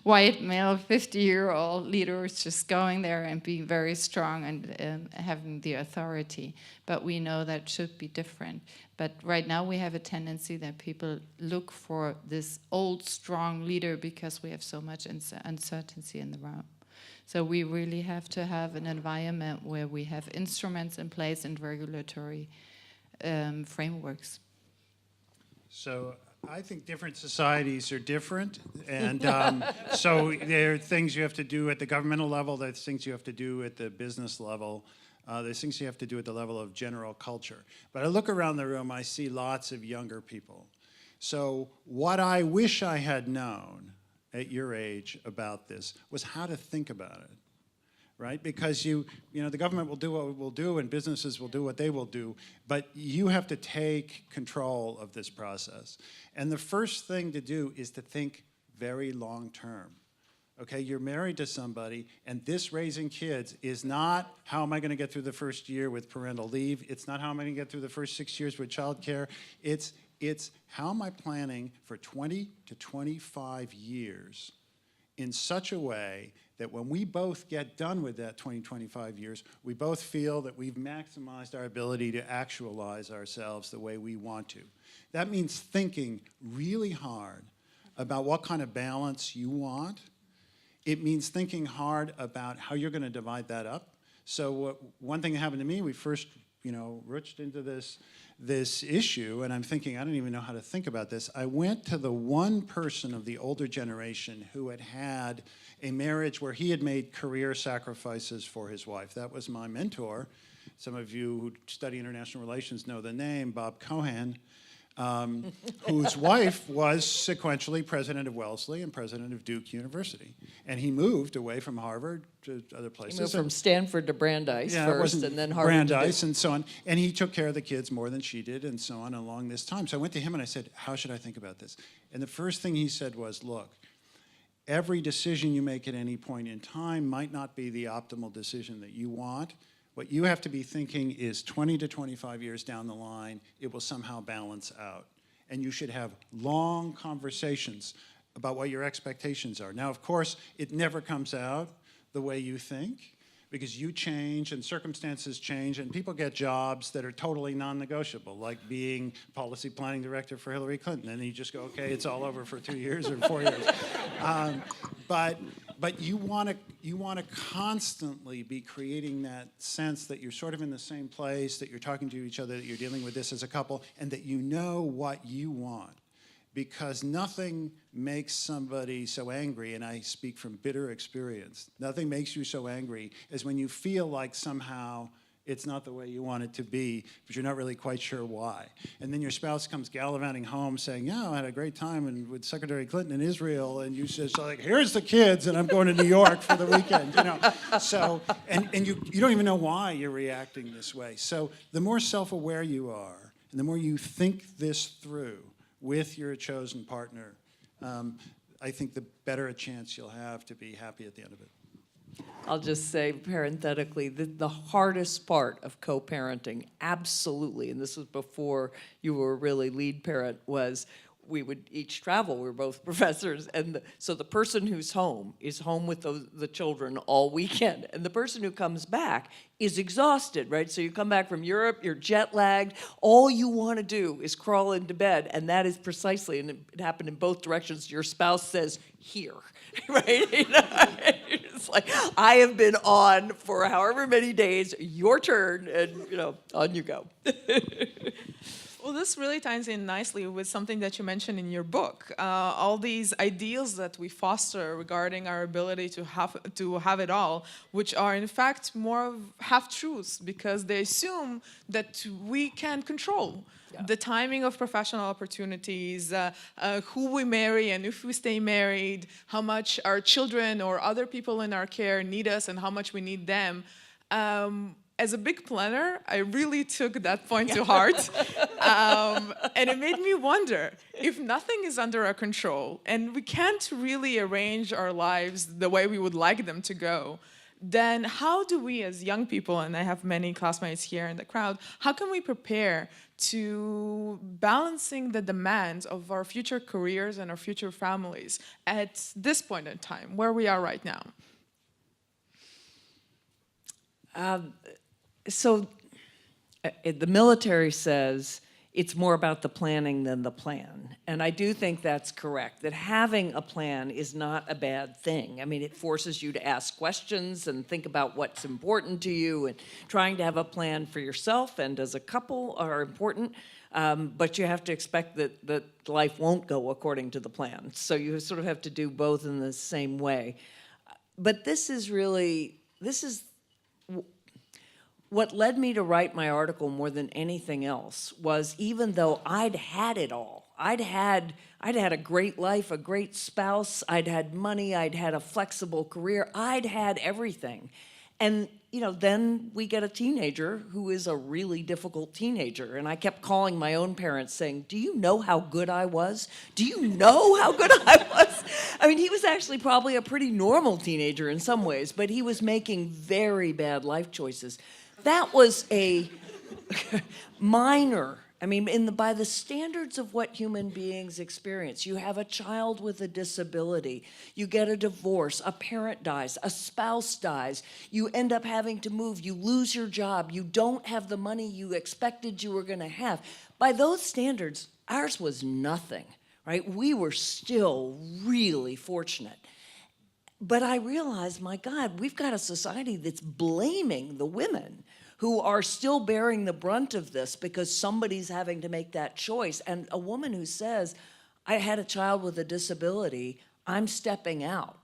white male, 50-year-old leader is just going there and being very strong and having the authority. But we know that should be different. But right now we have a tendency that people look for this old, strong leader because we have so much uncertainty in the room. So we really have to have an environment where we have instruments in place and regulatory frameworks. So I think different societies are different, and so there are things you have to do at the governmental level, there's things you have to do at the business level, there's things you have to do at the level of general culture. But I look around the room, I see lots of younger people. So what I wish I had known at your age about this was how to think about it, right? Because you know, the government will do what it will do and businesses will do what they will do, but you have to take control of this process. And the first thing to do is to think very long term. Okay, you're married to somebody, and this raising kids is not how am I going to get through the first year with parental leave. It's not how am I going to get through the first 6 years with childcare. It's how am I planning for 20 to 25 years in such a way that when we both get done with that 20, 25 years, we both feel that we've maximized our ability to actualize ourselves the way we want to. That means thinking really hard about what kind of balance you want. It means thinking hard about how you're going to divide that up. So one thing that happened to me, we first, you know, rooched into this issue, and I'm thinking, I don't even know how to think about this. I went to the one person of the older generation who had had a marriage where he had made career sacrifices for his wife. That was my mentor. Some of you who study international relations know the name, Bob Cohen, whose wife was sequentially president of Wellesley and president of Duke University. And he moved away from Harvard to other places. He moved from Stanford to Brandeis Yeah, first, and then Harvard Brandeis and so on. And he took care of the kids more than she did and so on along this time. So I went to him and I said, how should I think about this? And the first thing he said was, look, every decision you make at any point in time might not be the optimal decision that you want, What you have to be thinking is 20 to 25 years down the line, it will somehow balance out. And you should have long conversations about what your expectations are. Now, of course, it never comes out the way you think, because you change and circumstances change and people get jobs that are totally non-negotiable, like being policy planning director for Hillary Clinton, and you just go, okay, it's all over for 2 years or 4 years. But you want to constantly be creating that sense that you're sort of in the same place, that you're talking to each other, that you're dealing with this as a couple, and that you know what you want. Because nothing makes somebody so angry, and I speak from bitter experience, nothing makes you so angry as when you feel like somehow it's not the way you want it to be, but you're not really quite sure why. And then your spouse comes gallivanting home saying, yeah, I had a great time with Secretary Clinton in Israel, and you says, like, here's the kids, and I'm going to New York for the weekend, you know. So, and you don't even know why you're reacting this way. So the more self-aware you are, and the more you think this through with your chosen partner, I think the better a chance you'll have to be happy at the end of it. I'll just say parenthetically that the hardest part of co-parenting, absolutely, and this was before you were really lead parent, was we would each travel. We were both professors, and so the person who's home is home with the children all weekend, and the person who comes back is exhausted, right? So you come back from Europe, you're jet lagged, all you want to do is crawl into bed, and that is precisely, and it happened in both directions, your spouse says, here, right? You know, it's like, I have been on for however many days, your turn, and you know, on you go. Well, this really ties in nicely with something that you mentioned in your book. All these ideals that we foster regarding our ability to have it all, which are in fact more of half-truths, because they assume that we can control the timing of professional opportunities, who we marry and if we stay married, how much our children or other people in our care need us and how much we need them. As a big planner, I really took that point to heart. And it made me wonder, if nothing is under our control and we can't really arrange our lives the way we would like them to go, then how do we as young people, and I have many classmates here in the crowd, how can we prepare to balancing the demands of our future careers and our future families at this point in time, where we are right now? So the military says it's more about the planning than the plan. And I do think that's correct, that having a plan is not a bad thing. I mean, it forces you to ask questions and think about what's important to you, and trying to have a plan for yourself and as a couple are important. But you have to expect that life won't go according to the plan. So you sort of have to do both in the same way. But this is what led me to write my article more than anything else was, even though I'd had it all, I'd had a great life, a great spouse, I'd had money, I'd had a flexible career, I'd had everything. And you know, then we get a teenager who is a really difficult teenager. And I kept calling my own parents saying, do you know how good I was? Do you know how good I was? I mean, he was actually probably a pretty normal teenager in some ways, but he was making very bad life choices. That was a minor, I mean, by the standards of what human beings experience. You have a child with a disability, you get a divorce, a parent dies, a spouse dies, you end up having to move, you lose your job, you don't have the money you expected you were gonna have. By those standards, ours was nothing, right? We were still really fortunate. But I realized, my God, we've got a society that's blaming the women who are still bearing the brunt of this because somebody's having to make that choice. And a woman who says, I had a child with a disability, I'm stepping out.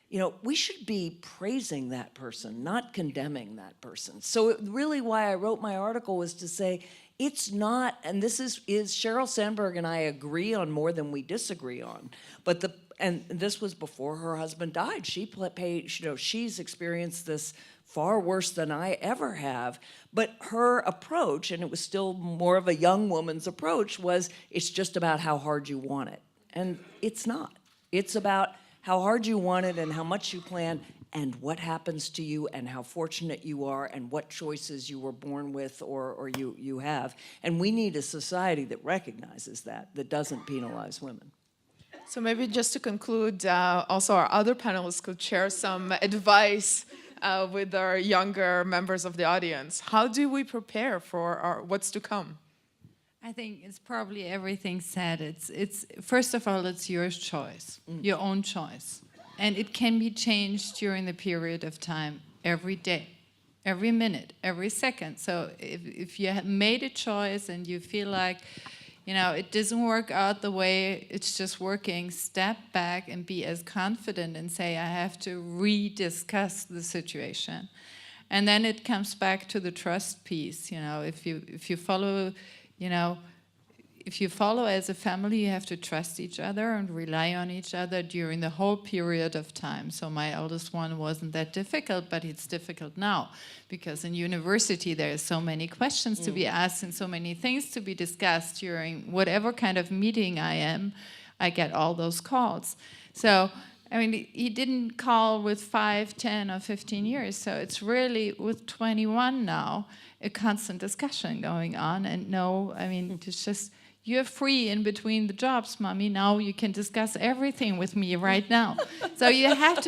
You know, we should be praising that person, not condemning that person. So really why I wrote my article was to say, it's not, and this is Sheryl Sandberg and I agree on more than we disagree on, but and this was before her husband died. She paid, you know, she's experienced this far worse than I ever have. But her approach, and it was still more of a young woman's approach, was it's just about how hard you want it. And it's not. It's about how hard you want it and how much you plan and what happens to you and how fortunate you are and what choices you were born with or you have. And we need a society that recognizes that doesn't penalize women. So maybe just to conclude, also our other panelists could share some advice with our younger members of the audience. How do we prepare for what's to come? I think it's probably everything said. It's first of all, it's your choice, your own choice. And it can be changed during the period of time, every day, every minute, every second. So if you have made a choice and you feel like, it doesn't work out the way it's just working, step back and be as confident and say, I have to rediscuss the situation. And then it comes back to the trust piece. If you follow, if you follow as a family, you have to trust each other and rely on each other during the whole period of time. So my eldest one wasn't that difficult, but it's difficult now because in university there are so many questions to be asked and so many things to be discussed during whatever kind of meeting I am. I get all those calls. So, he didn't call with 5, 10, or 15 years. So it's really, with 21 now, a constant discussion going on. And it's just, you're free in between the jobs, mommy. Now you can discuss everything with me right now. So you have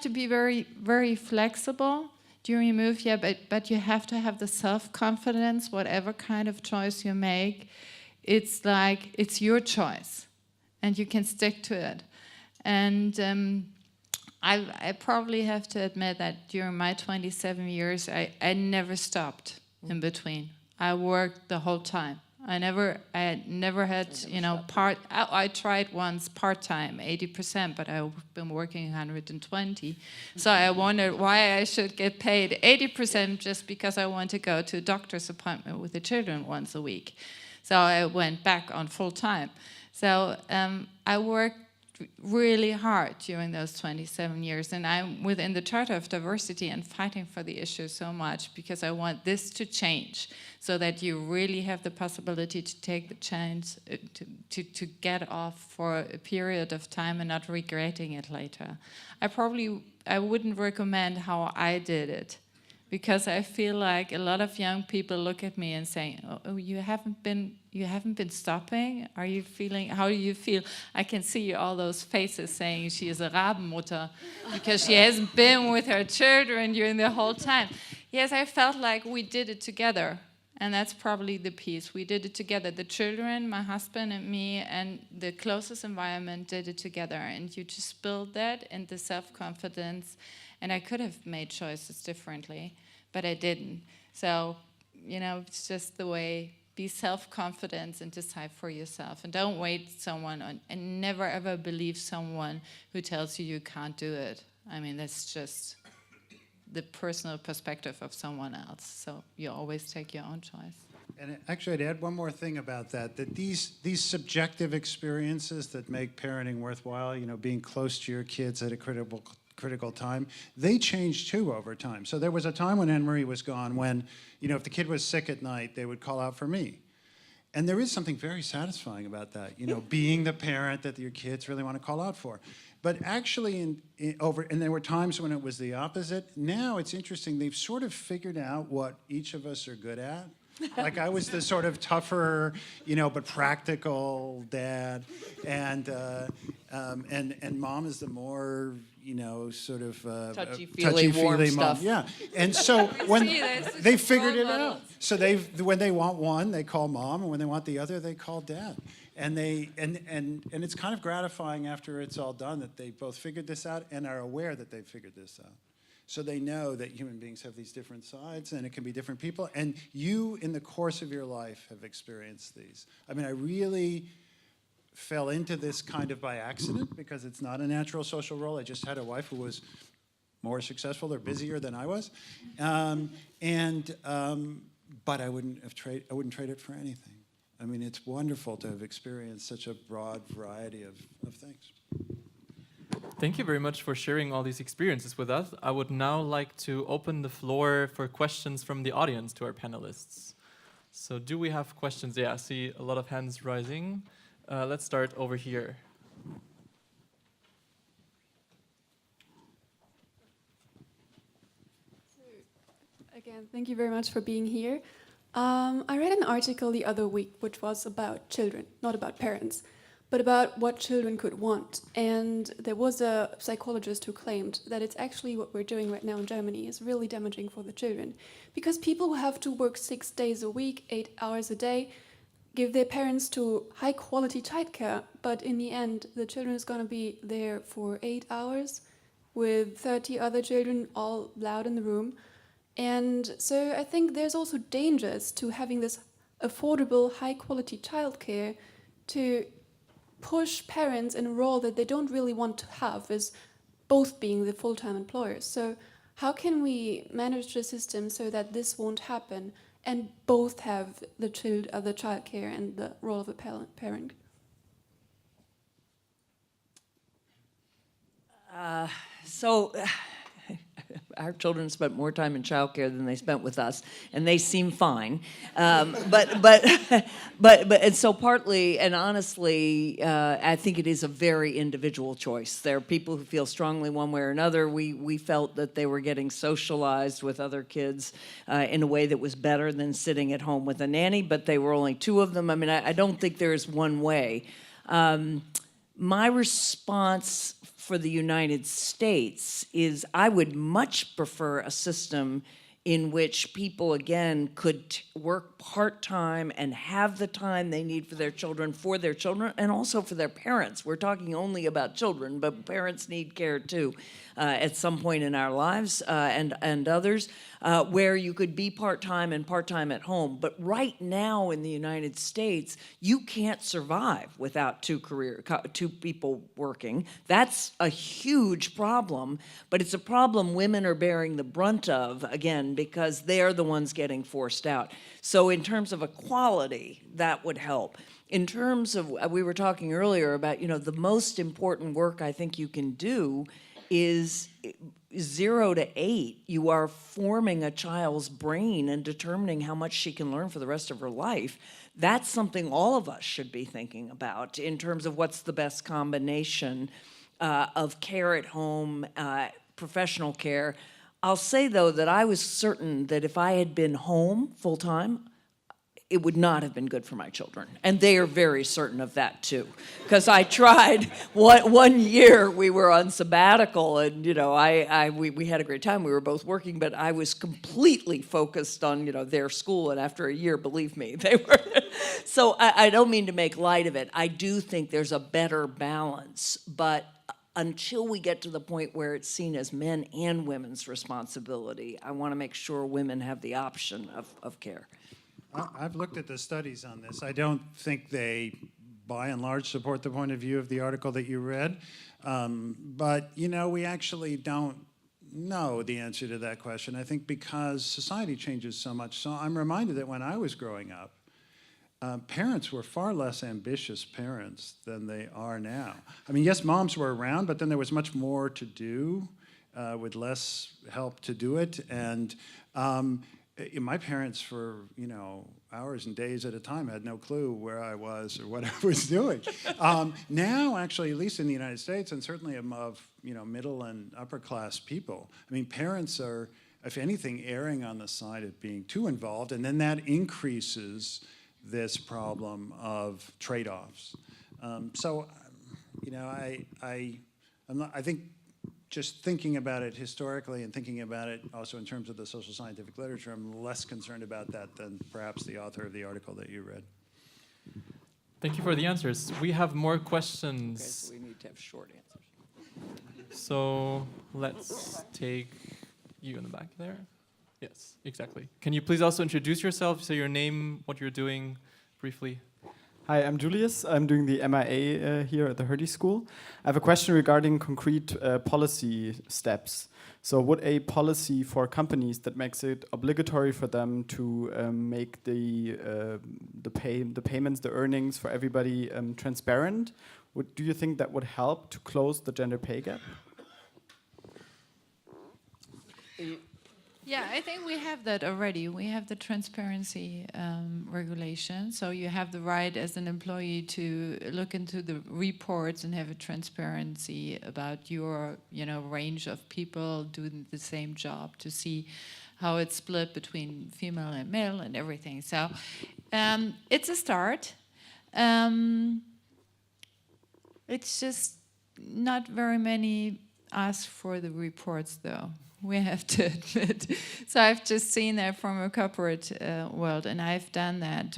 to be very, very flexible during a move, but you have to have the self-confidence, whatever kind of choice you make. It's like, it's your choice, and you can stick to it. And I probably have to admit that during my 27 years, I never stopped in between. I worked the whole time. I never had, I tried once part-time, 80%, but I've been working 120. So I wondered why I should get paid 80% just because I want to go to a doctor's appointment with the children once a week. So I went back on full-time. So I worked really hard during those 27 years, and I'm within the Charter of Diversity and fighting for the issue so much because I want this to change so that you really have the possibility to take the chance to get off for a period of time and not regretting it later. I wouldn't recommend how I did it, because I feel like a lot of young people look at me and say, "Oh, you haven't been stopping? How do you feel?" I can see all those faces saying she is a Rabenmutter because she hasn't been with her children during the whole time. Yes, I felt like we did it together, and that's probably the piece. We did it together. The children, my husband and me, and the closest environment did it together, and you just build that and the self-confidence. And I could have made choices differently, but I didn't. So, it's just the way. Be self-confident and decide for yourself. And don't wait someone on, and never ever believe someone who tells you can't do it. That's just the personal perspective of someone else. So you always take your own choice. And actually, I'd add one more thing about that these subjective experiences that make parenting worthwhile, being close to your kids at a critical time, they change too over time. So there was a time when Anne-Marie was gone when, if the kid was sick at night, they would call out for me. And there is something very satisfying about that, being the parent that your kids really want to call out for. But actually, and there were times when it was the opposite. Now it's interesting, they've sort of figured out what each of us are good at. Like I was the sort of tougher, but practical dad, and mom is the more, sort of touchy-feely warm mom. stuff. Yeah, and so when they figured it out, so when they want one, they call mom, and when they want the other, they call dad. And it's kind of gratifying after it's all done that they both figured this out and are aware that they've figured this out. So they know that human beings have these different sides and it can be different people. And you, in the course of your life, have experienced these. I really fell into this kind of by accident because it's not a natural social role. I just had a wife who was more successful or busier than I was. But I wouldn't trade it for anything. It's wonderful to have experienced such a broad variety of things. Thank you very much for sharing all these experiences with us. I would now like to open the floor for questions from the audience to our panelists. So do we have questions? Yeah, I see a lot of hands rising. Let's start over here. Again, thank you very much for being here. I read an article the other week which was about children, not about parents, but about what children could want. And there was a psychologist who claimed that it's actually what we're doing right now in Germany is really damaging for the children. Because people who have to work 6 days a week, 8 hours a day, give their parents to high quality childcare, but in the end, the children is going to be there for 8 hours with 30 other children all loud in the room. And so I think there's also dangers to having this affordable, high-quality childcare to push parents in a role that they don't really want to have as both being the full-time employers. So how can we manage the system so that this won't happen and both have the childcare and the role of a parent? Our children spent more time in childcare than they spent with us, and they seem fine. And so partly, and honestly, I think it is a very individual choice. There are people who feel strongly one way or another. We felt that they were getting socialized with other kids in a way that was better than sitting at home with a nanny, but they were only 2 of them. I mean, I don't think there is one way. My response for the United States is I would much prefer a system in which people, again, could work part-time and have the time they need for their children, and also for their parents. We're talking only about children, but parents need care too at some point in our lives and others, where you could be part-time and part-time at home. But right now in the United States, you can't survive without 2 people working. That's a huge problem, but it's a problem women are bearing the brunt of, again, because they're the ones getting forced out. So in terms of equality, that would help. In terms of, we were talking earlier about, the most important work I think you can do is 0 to 8. You are forming a child's brain and determining how much she can learn for the rest of her life. That's something all of us should be thinking about in terms of what's the best combination of care at home, professional care. I'll say, though, that I was certain that if I had been home full-time, it would not have been good for my children. And they are very certain of that, too. Because I tried, one year we were on sabbatical, and, we had a great time. We were both working, but I was completely focused on, their school. And after a year, believe me, they were. So I don't mean to make light of it. I do think there's a better balance, but until we get to the point where it's seen as men and women's responsibility, I want to make sure women have the option of care. I've looked at the studies on this. I don't think they, by and large, support the point of view of the article that you read. But, we actually don't know the answer to that question, I think, because society changes so much. So I'm reminded that when I was growing up, parents were far less ambitious parents than they are now. I mean, yes, moms were around, but then there was much more to do with less help to do it. And my parents, for hours and days at a time, had no clue where I was or what I was doing. Now, actually, at least in the United States, and certainly of middle and upper class people, I mean, parents are, if anything, erring on the side of being too involved, and then that increases this problem of trade-offs. I think just thinking about it historically and thinking about it also in terms of the social scientific literature, I'm less concerned about that than perhaps the author of the article that you read. Thank you for the answers. We have more questions. Okay, so we need to have short answers. So let's take you in the back there. Yes, exactly. Can you please also introduce yourself, say your name, what you're doing briefly? Hi, I'm Julius. I'm doing the MIA here at the Hertie School. I have a question regarding concrete policy steps. So would a policy for companies that makes it obligatory for them to make the payments, the earnings for everybody transparent, do you think that would help to close the gender pay gap? Yeah, I think we have that already. We have the transparency regulation. So you have the right as an employee to look into the reports and have a transparency about your, range of people doing the same job, to see how it's split between female and male and everything. So it's a start. It's just not very many ask for the reports, though. We have to admit. So I've just seen that from a corporate world, and I've done that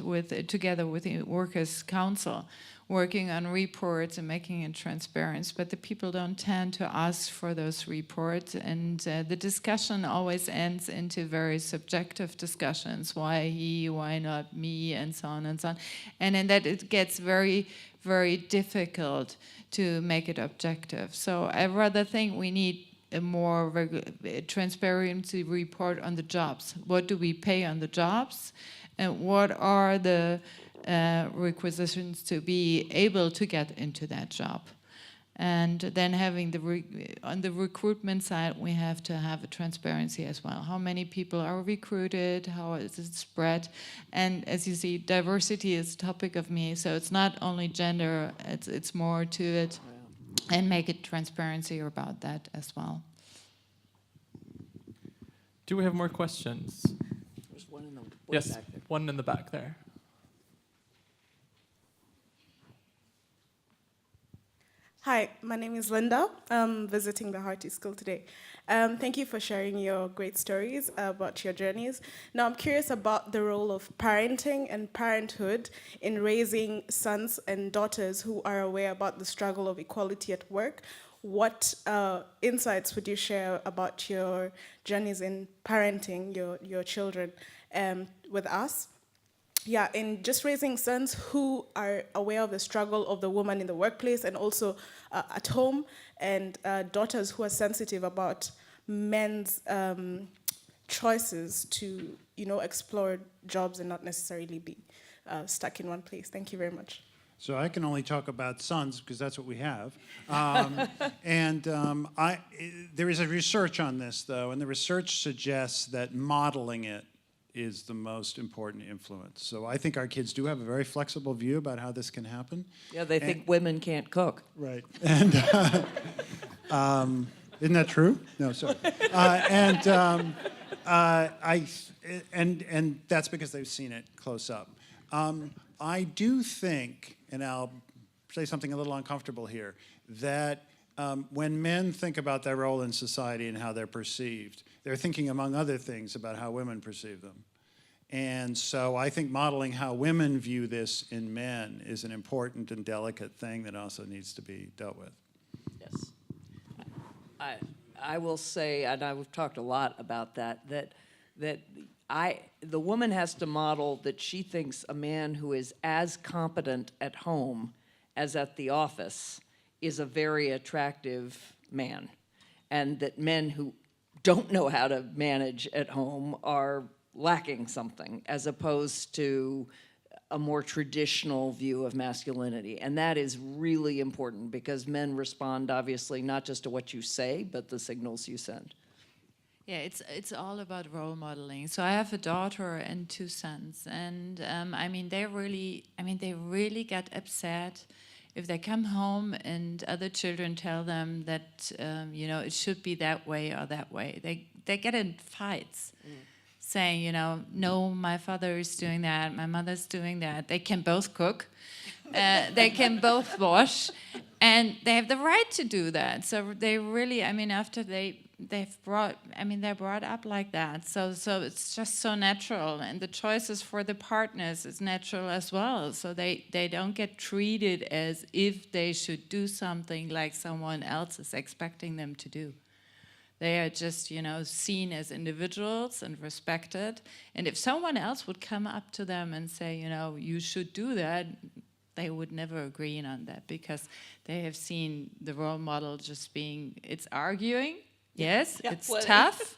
together with the Workers' Council, working on reports and making it transparent. But the people don't tend to ask for those reports, and the discussion always ends into very subjective discussions. Why he, why not me, and so on and so on. And in that it gets very, very difficult to make it objective. So I rather think we need a more transparency report on the jobs. What do we pay on the jobs? And what are the requisitions to be able to get into that job? And then having on the recruitment side, we have to have a transparency as well. How many people are recruited? How is it spread? And as you see, diversity is a topic of me. So it's not only gender, it's more to it. And make it transparency about that as well. Do we have more questions? There's one in the Yes, back there. one in the back there. Hi, my name is Linda. I'm visiting the Hertie School today. Thank you for sharing your great stories about your journeys. Now, I'm curious about the role of parenting and parenthood in raising sons and daughters who are aware about the struggle of equality at work. What insights would you share about your journeys in parenting your children with us? Yeah, in just raising sons who are aware of the struggle of the woman in the workplace and also at home, and daughters who are sensitive about men's choices to, explore jobs and not necessarily be stuck in one place. Thank you very much. So I can only talk about sons because that's what we have. There is a research on this, though, and the research suggests that modeling it is the most important influence. So I think our kids do have a very flexible view about how this can happen. Yeah, they think women can't cook. Right. And isn't that true? No, sorry. And that's because they've seen it close up. I do think, and I'll say something a little uncomfortable here, that when men think about their role in society and how they're perceived, they're thinking, among other things, about how women perceive them. And so I think modeling how women view this in men is an important and delicate thing that also needs to be dealt with. Yes. I will say, and I've talked a lot about that the woman has to model that she thinks a man who is as competent at home as at the office is a very attractive man, and that men who don't know how to manage at home are lacking something, as opposed to a more traditional view of masculinity. And that is really important because men respond, obviously, not just to what you say, but the signals you send. Yeah, it's all about role modeling. So I have a daughter and 2 sons, and they really get upset if they come home and other children tell them that it should be that way or that way. They get in fights, saying no, my father is doing that, my mother's doing that. They can both cook, they can both wash, and they have the right to do that. So they really, after they're brought up like that. So it's just so natural, and the choices for the partners is natural as well. So they don't get treated as if they should do something like someone else is expecting them to do. They are just, seen as individuals and respected. And if someone else would come up to them and say, you should do that, they would never agree on that, because they have seen the role model just being, it's arguing. Yes, yeah, it's tough,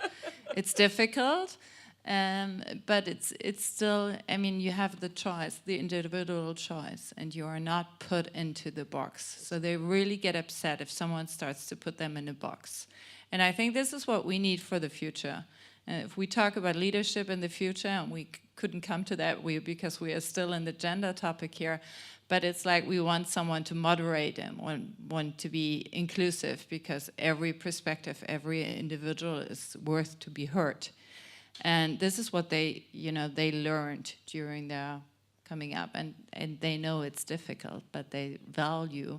it's difficult, but it's still, you have the choice, the individual choice, and you are not put into the box. So they really get upset if someone starts to put them in a box. And I think this is what we need for the future. And if we talk about leadership in the future, and we couldn't come to that because we are still in the gender topic here, but it's like we want someone to moderate and want to be inclusive, because every perspective, every individual is worth to be heard. And this is what they learned during their coming up, and they know it's difficult, but they value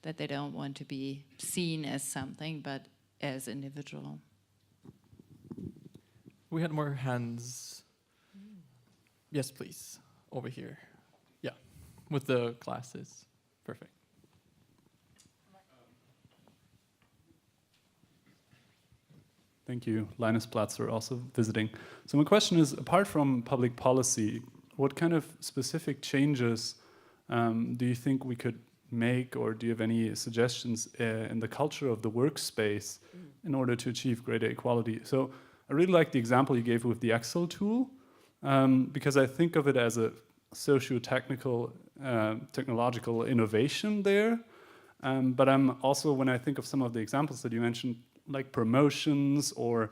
that they don't want to be seen as something, but as individual. We had more hands. Yes, please, over here. Yeah, with the glasses. Perfect. Thank you. Linus Platzer, also visiting. So my question is, apart from public policy, what kind of specific changes do you think we could make, or do you have any suggestions in the culture of the workspace in order to achieve greater equality? So I really like the example you gave with the Excel tool, because I think of it as a socio-technical, technological innovation there. But I'm also, when I think of some of the examples that you mentioned, like promotions, or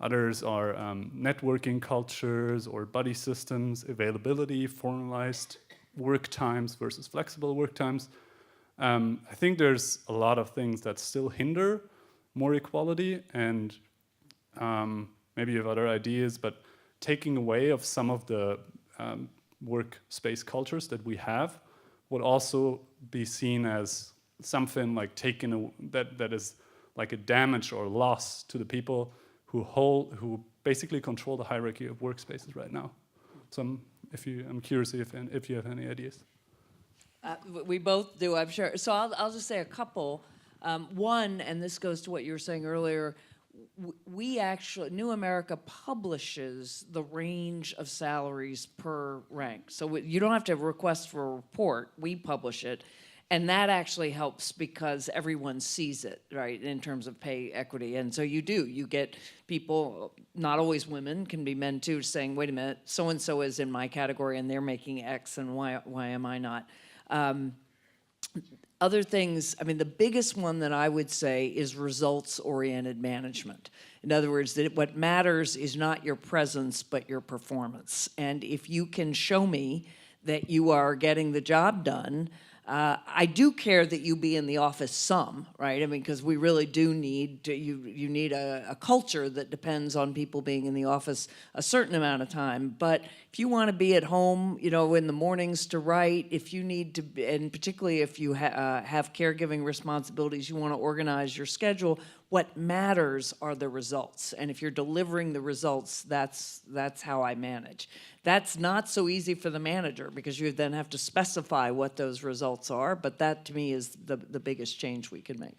others are networking cultures or buddy systems, availability, formalized work times versus flexible work times. I think there's a lot of things that still hinder more equality, and maybe you have other ideas, but taking away of some of the workspace cultures that we have would also be seen as something like that is like a damage or loss to the people who basically control the hierarchy of workspaces right now. So I'm curious if you have any ideas. We both do, I'm sure. So I'll just say a couple. One, and this goes to what you were saying earlier, we actually, New America publishes the range of salaries per rank. So you don't have to request for a report, we publish it. And that actually helps because everyone sees it, right, in terms of pay equity. And so you get people, not always women, can be men too, saying, wait a minute, so-and-so is in my category and they're making X, and why am I not? Other things, I mean, the biggest one that I would say is results-oriented management. In other words, that what matters is not your presence, but your performance. And if you can show me that you are getting the job done, I do care that you be in the office some, right? I mean, because we really do need to, you need a culture that depends on people being in the office a certain amount of time. But if you want to be at home, in the mornings to write, if you need to, and particularly if you have caregiving responsibilities, you want to organize your schedule. What matters are the results, and if you're delivering the results, that's how I manage. That's not so easy for the manager because you then have to specify what those results are, but that to me is the biggest change we can make.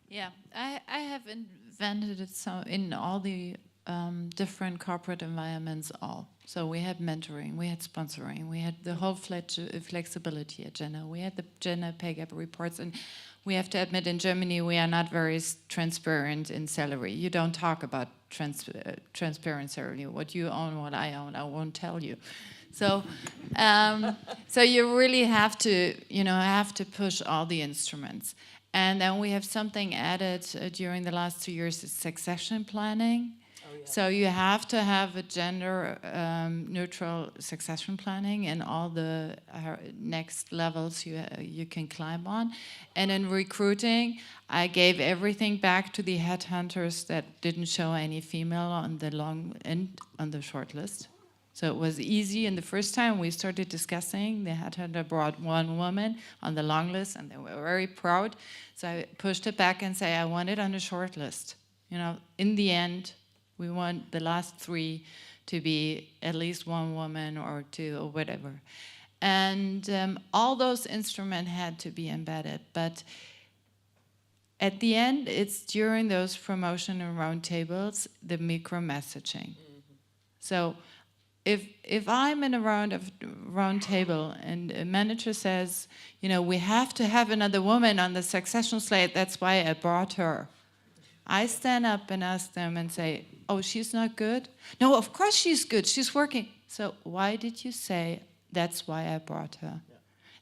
Yeah, I have invented it in all the different corporate environments So we had mentoring, we had sponsoring, we had the whole flexibility agenda, we had the gender pay gap reports, and we have to admit in Germany we are not very transparent in salary. You don't talk about transparency. What you own, what I own, I won't tell you. So, so you really have to push all the instruments. And then we have something added during the last 2 years, is succession planning. So you have to have a gender neutral succession planning in all the next levels you can climb on. And in recruiting, I gave everything back to the headhunters that didn't show any female on the long end on the short list. So it was easy, and the first time we started discussing, the headhunter brought one woman on the long list, and they were very proud. So I pushed it back and said, I want it on the short list. In the end, we want the last 3 to be at least one woman or 2 or whatever. And all those instruments had to be embedded. But at the end, it's during those promotion and roundtables, the micro-messaging. So if I'm in a round table and a manager says, we have to have another woman on the succession slate, that's why I brought her. I stand up and ask them and say, oh, she's not good? No, of course she's good. She's working. So why did you say that's why I brought her? Yeah.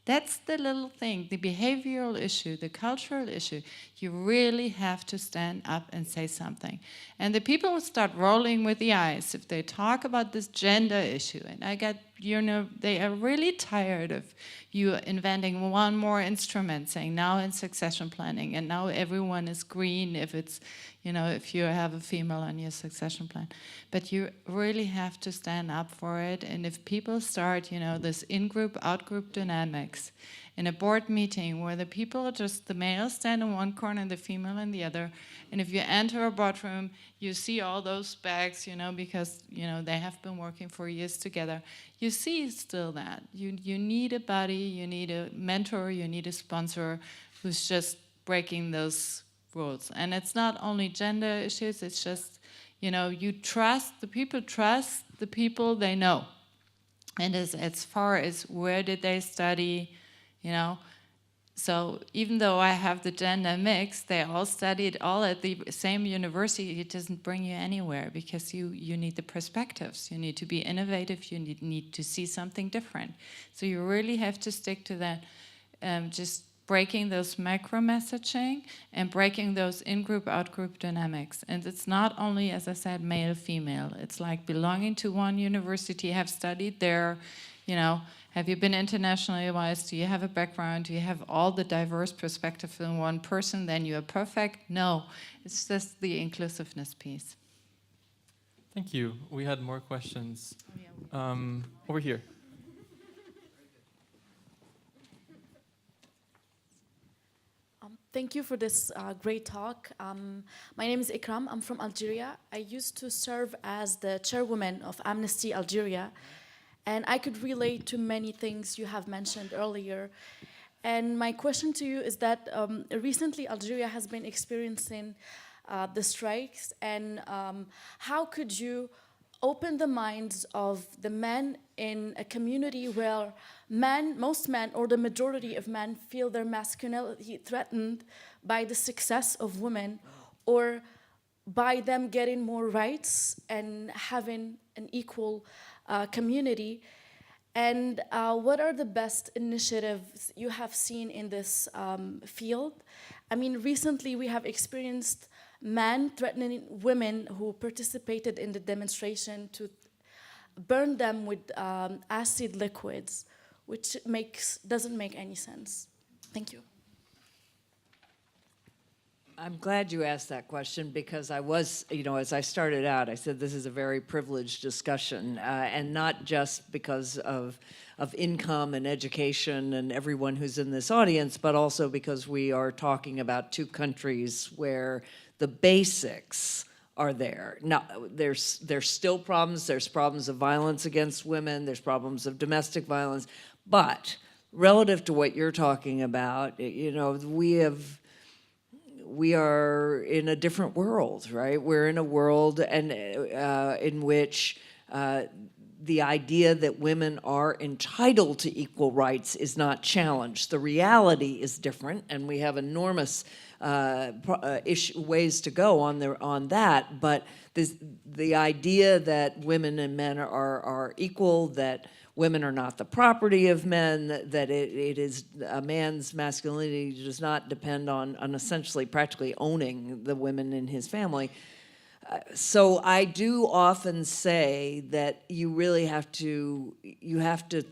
That's the little thing, the behavioral issue, the cultural issue. You really have to stand up and say something. And the people will start rolling with the eyes if they talk about this gender issue. And I get, they are really tired of you inventing one more instrument, saying now in succession planning, and now everyone is green if it's, if you have a female on your succession plan. But you really have to stand up for it. And if people start, this in-group, out-group dynamics in a board meeting where the people are just, the males stand in one corner and the female in the other, and if you enter a boardroom, you see all those bags, because, they have been working for years together. You see still that. You need a buddy, you need a mentor, you need a sponsor who's just breaking those rules. And it's not only gender issues, it's just, you trust the people they know. And as far as where did they study, so even though I have the gender mix, they all studied all at the same university. It doesn't bring you anywhere because you need the perspectives. You need to be innovative. You need to see something different. So you really have to stick to that, just breaking those micro-messaging and breaking those in-group, out-group dynamics. And it's not only, as I said, male, female. It's like belonging to one university, have studied there, have you been internationally wise? Do you have a background? Do you have all the diverse perspectives in one person? Then you are perfect? No, it's just the inclusiveness piece. Thank you. We had more questions. Over here. Thank you for this great talk. My name is Ikram. I'm from Algeria. I used to serve as the chairwoman of Amnesty Algeria. And I could relate to many things you have mentioned earlier. And my question to you is that recently Algeria has been experiencing the strikes. And how could you open the minds of the men in a community where most men, or the majority of men, feel their masculinity threatened by the success of women, or by them getting more rights and having an equal community? And what are the best initiatives you have seen in this field? I mean, recently we have experienced men threatening women who participated in the demonstration to burn them with acid liquids, which doesn't make any sense. Thank you. I'm glad you asked that question because I was, as I started out, I said this is a very privileged discussion, and not just because of income and education and everyone who's in this audience, but also because we are talking about two countries where the basics are there. Now, there's still problems. There's problems of violence against women. There's problems of domestic violence. But relative to what you're talking about, we are in a different world, right? We're in a world in which the idea that women are entitled to equal rights is not challenged. The reality is different, and we have enormous ways to go on that. But the idea that women and men are equal, that women are not the property of men, that it is a man's masculinity does not depend on essentially practically owning the women in his family. So I do often say that you really have to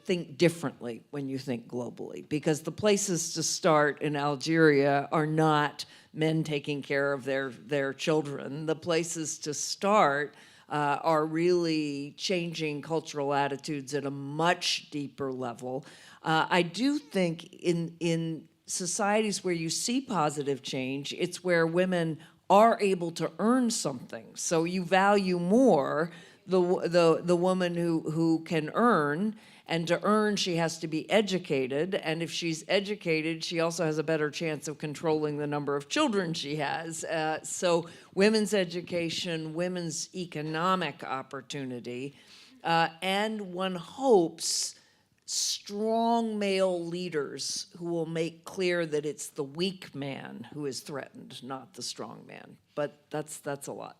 think differently when you think globally, because the places to start in Algeria are not men taking care of their children. The places to start are really changing cultural attitudes at a much deeper level. I do think in societies where you see positive change, it's where women are able to earn something. So you value more the woman who can earn, and to earn she has to be educated, and if she's educated she also has a better chance of controlling the number of children she has. So women's education, women's economic opportunity, and one hopes strong male leaders who will make clear that it's the weak man who is threatened, not the strong man. But that's a lot.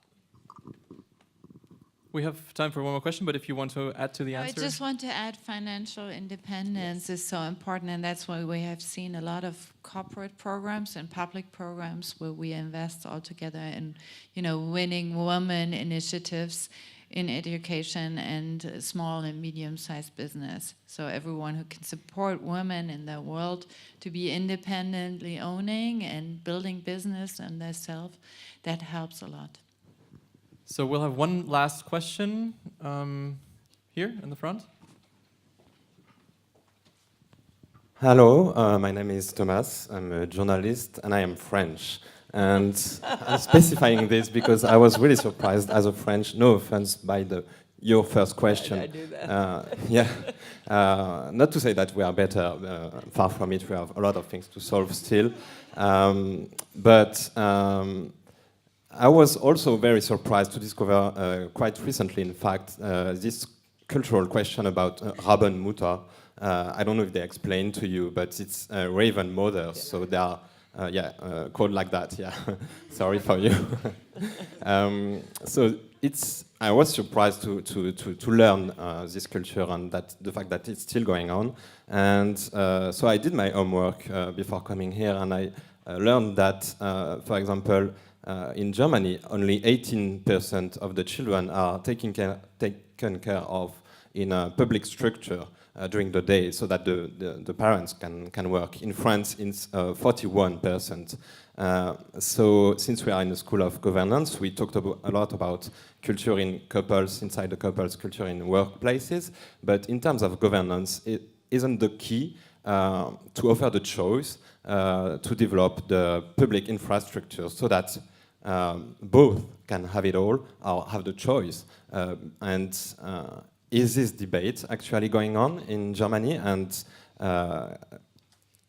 We have time for one more question, but if you want to add to the answer. I just want to add financial independence is so important, and that's why we have seen a lot of corporate programs and public programs where we invest all together in, winning women initiatives in education and small and medium-sized business. So everyone who can support women in their world to be independently owning and building business and themselves, that helps a lot. So we'll have one last question here in the front. Hello, my name is Thomas. I'm a journalist and I am French. And I'm specifying this because I was really surprised as a French, no offense, by your first question. I do that. Not to say that we are better, far from it, we have a lot of things to solve still. But I was also very surprised to discover quite recently, in fact, this cultural question about Rabenmutter. I don't know if they explained to you, but it's raven mothers, so they are called like that, yeah. Sorry for you. So I was surprised to learn this culture and the fact that it's still going on. And so I did my homework before coming here, and I learned that, for example, in Germany, only 18% of the children are taken care of in a public structure during the day, so that the parents can work. In France, it's 41%. So since we are in the School of Governance, we talked a lot about culture in couples, inside the couples, culture in workplaces. But in terms of governance, it isn't the key to offer the choice to develop the public infrastructure so that both can have it all or have the choice. Is this debate actually going on in Germany? And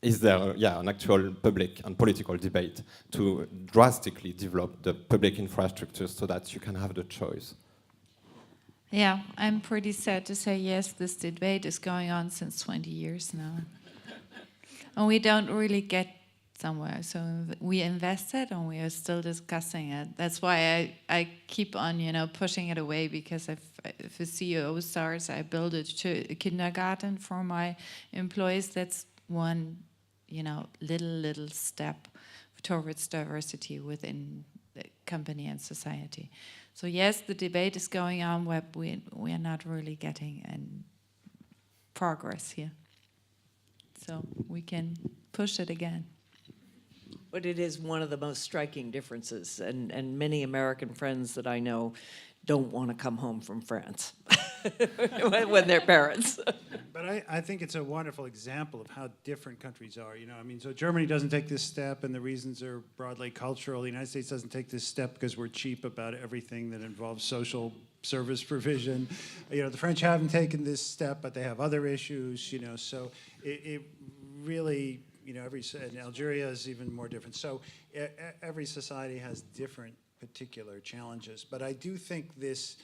is there an actual public and political debate to drastically develop the public infrastructure so that you can have the choice? Yeah, I'm pretty sad to say yes, this debate is going on since 20 years now. And we don't really get somewhere. So we invested and we are still discussing it. That's why I keep on, pushing it away, because if a CEO starts, I build a kindergarten for my employees. That's one, little step towards diversity within the company and society. So yes, the debate is going on, but we are not really getting any progress here. So we can push it again. But it is one of the most striking differences, and many American friends that I know don't want to come home from France when they're parents. But I think it's a wonderful example of how different countries are. So Germany doesn't take this step, and the reasons are broadly cultural. The United States doesn't take this step because we're cheap about everything that involves social service provision. The French haven't taken this step, but they have other issues. So it really. And Algeria is even more different. So every society has different particular challenges. But I do think this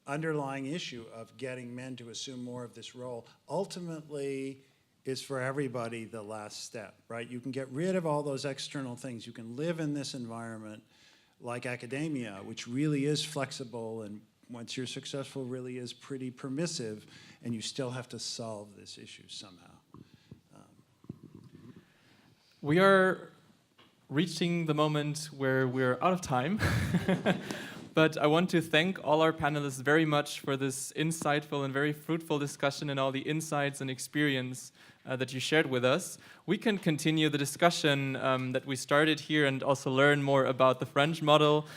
underlying issue of getting men to assume more of this role ultimately is for everybody the last step, right? You can get rid of all those external things. You can live in this environment like academia, which really is flexible, and once you're successful, really is pretty permissive, and you still have to solve this issue somehow. We are reaching the moment where we're out of time. But I want to thank all our panelists very much for this insightful and very fruitful discussion and all the insights and experience that you shared with us. We can continue the discussion that we started here and also learn more about the French model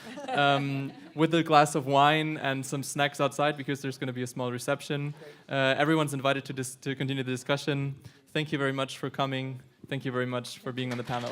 with a glass of wine and some snacks outside, because there's going to be a small reception. Everyone's invited to continue the discussion. Thank you very much for coming. Thank you very much for being on the panel.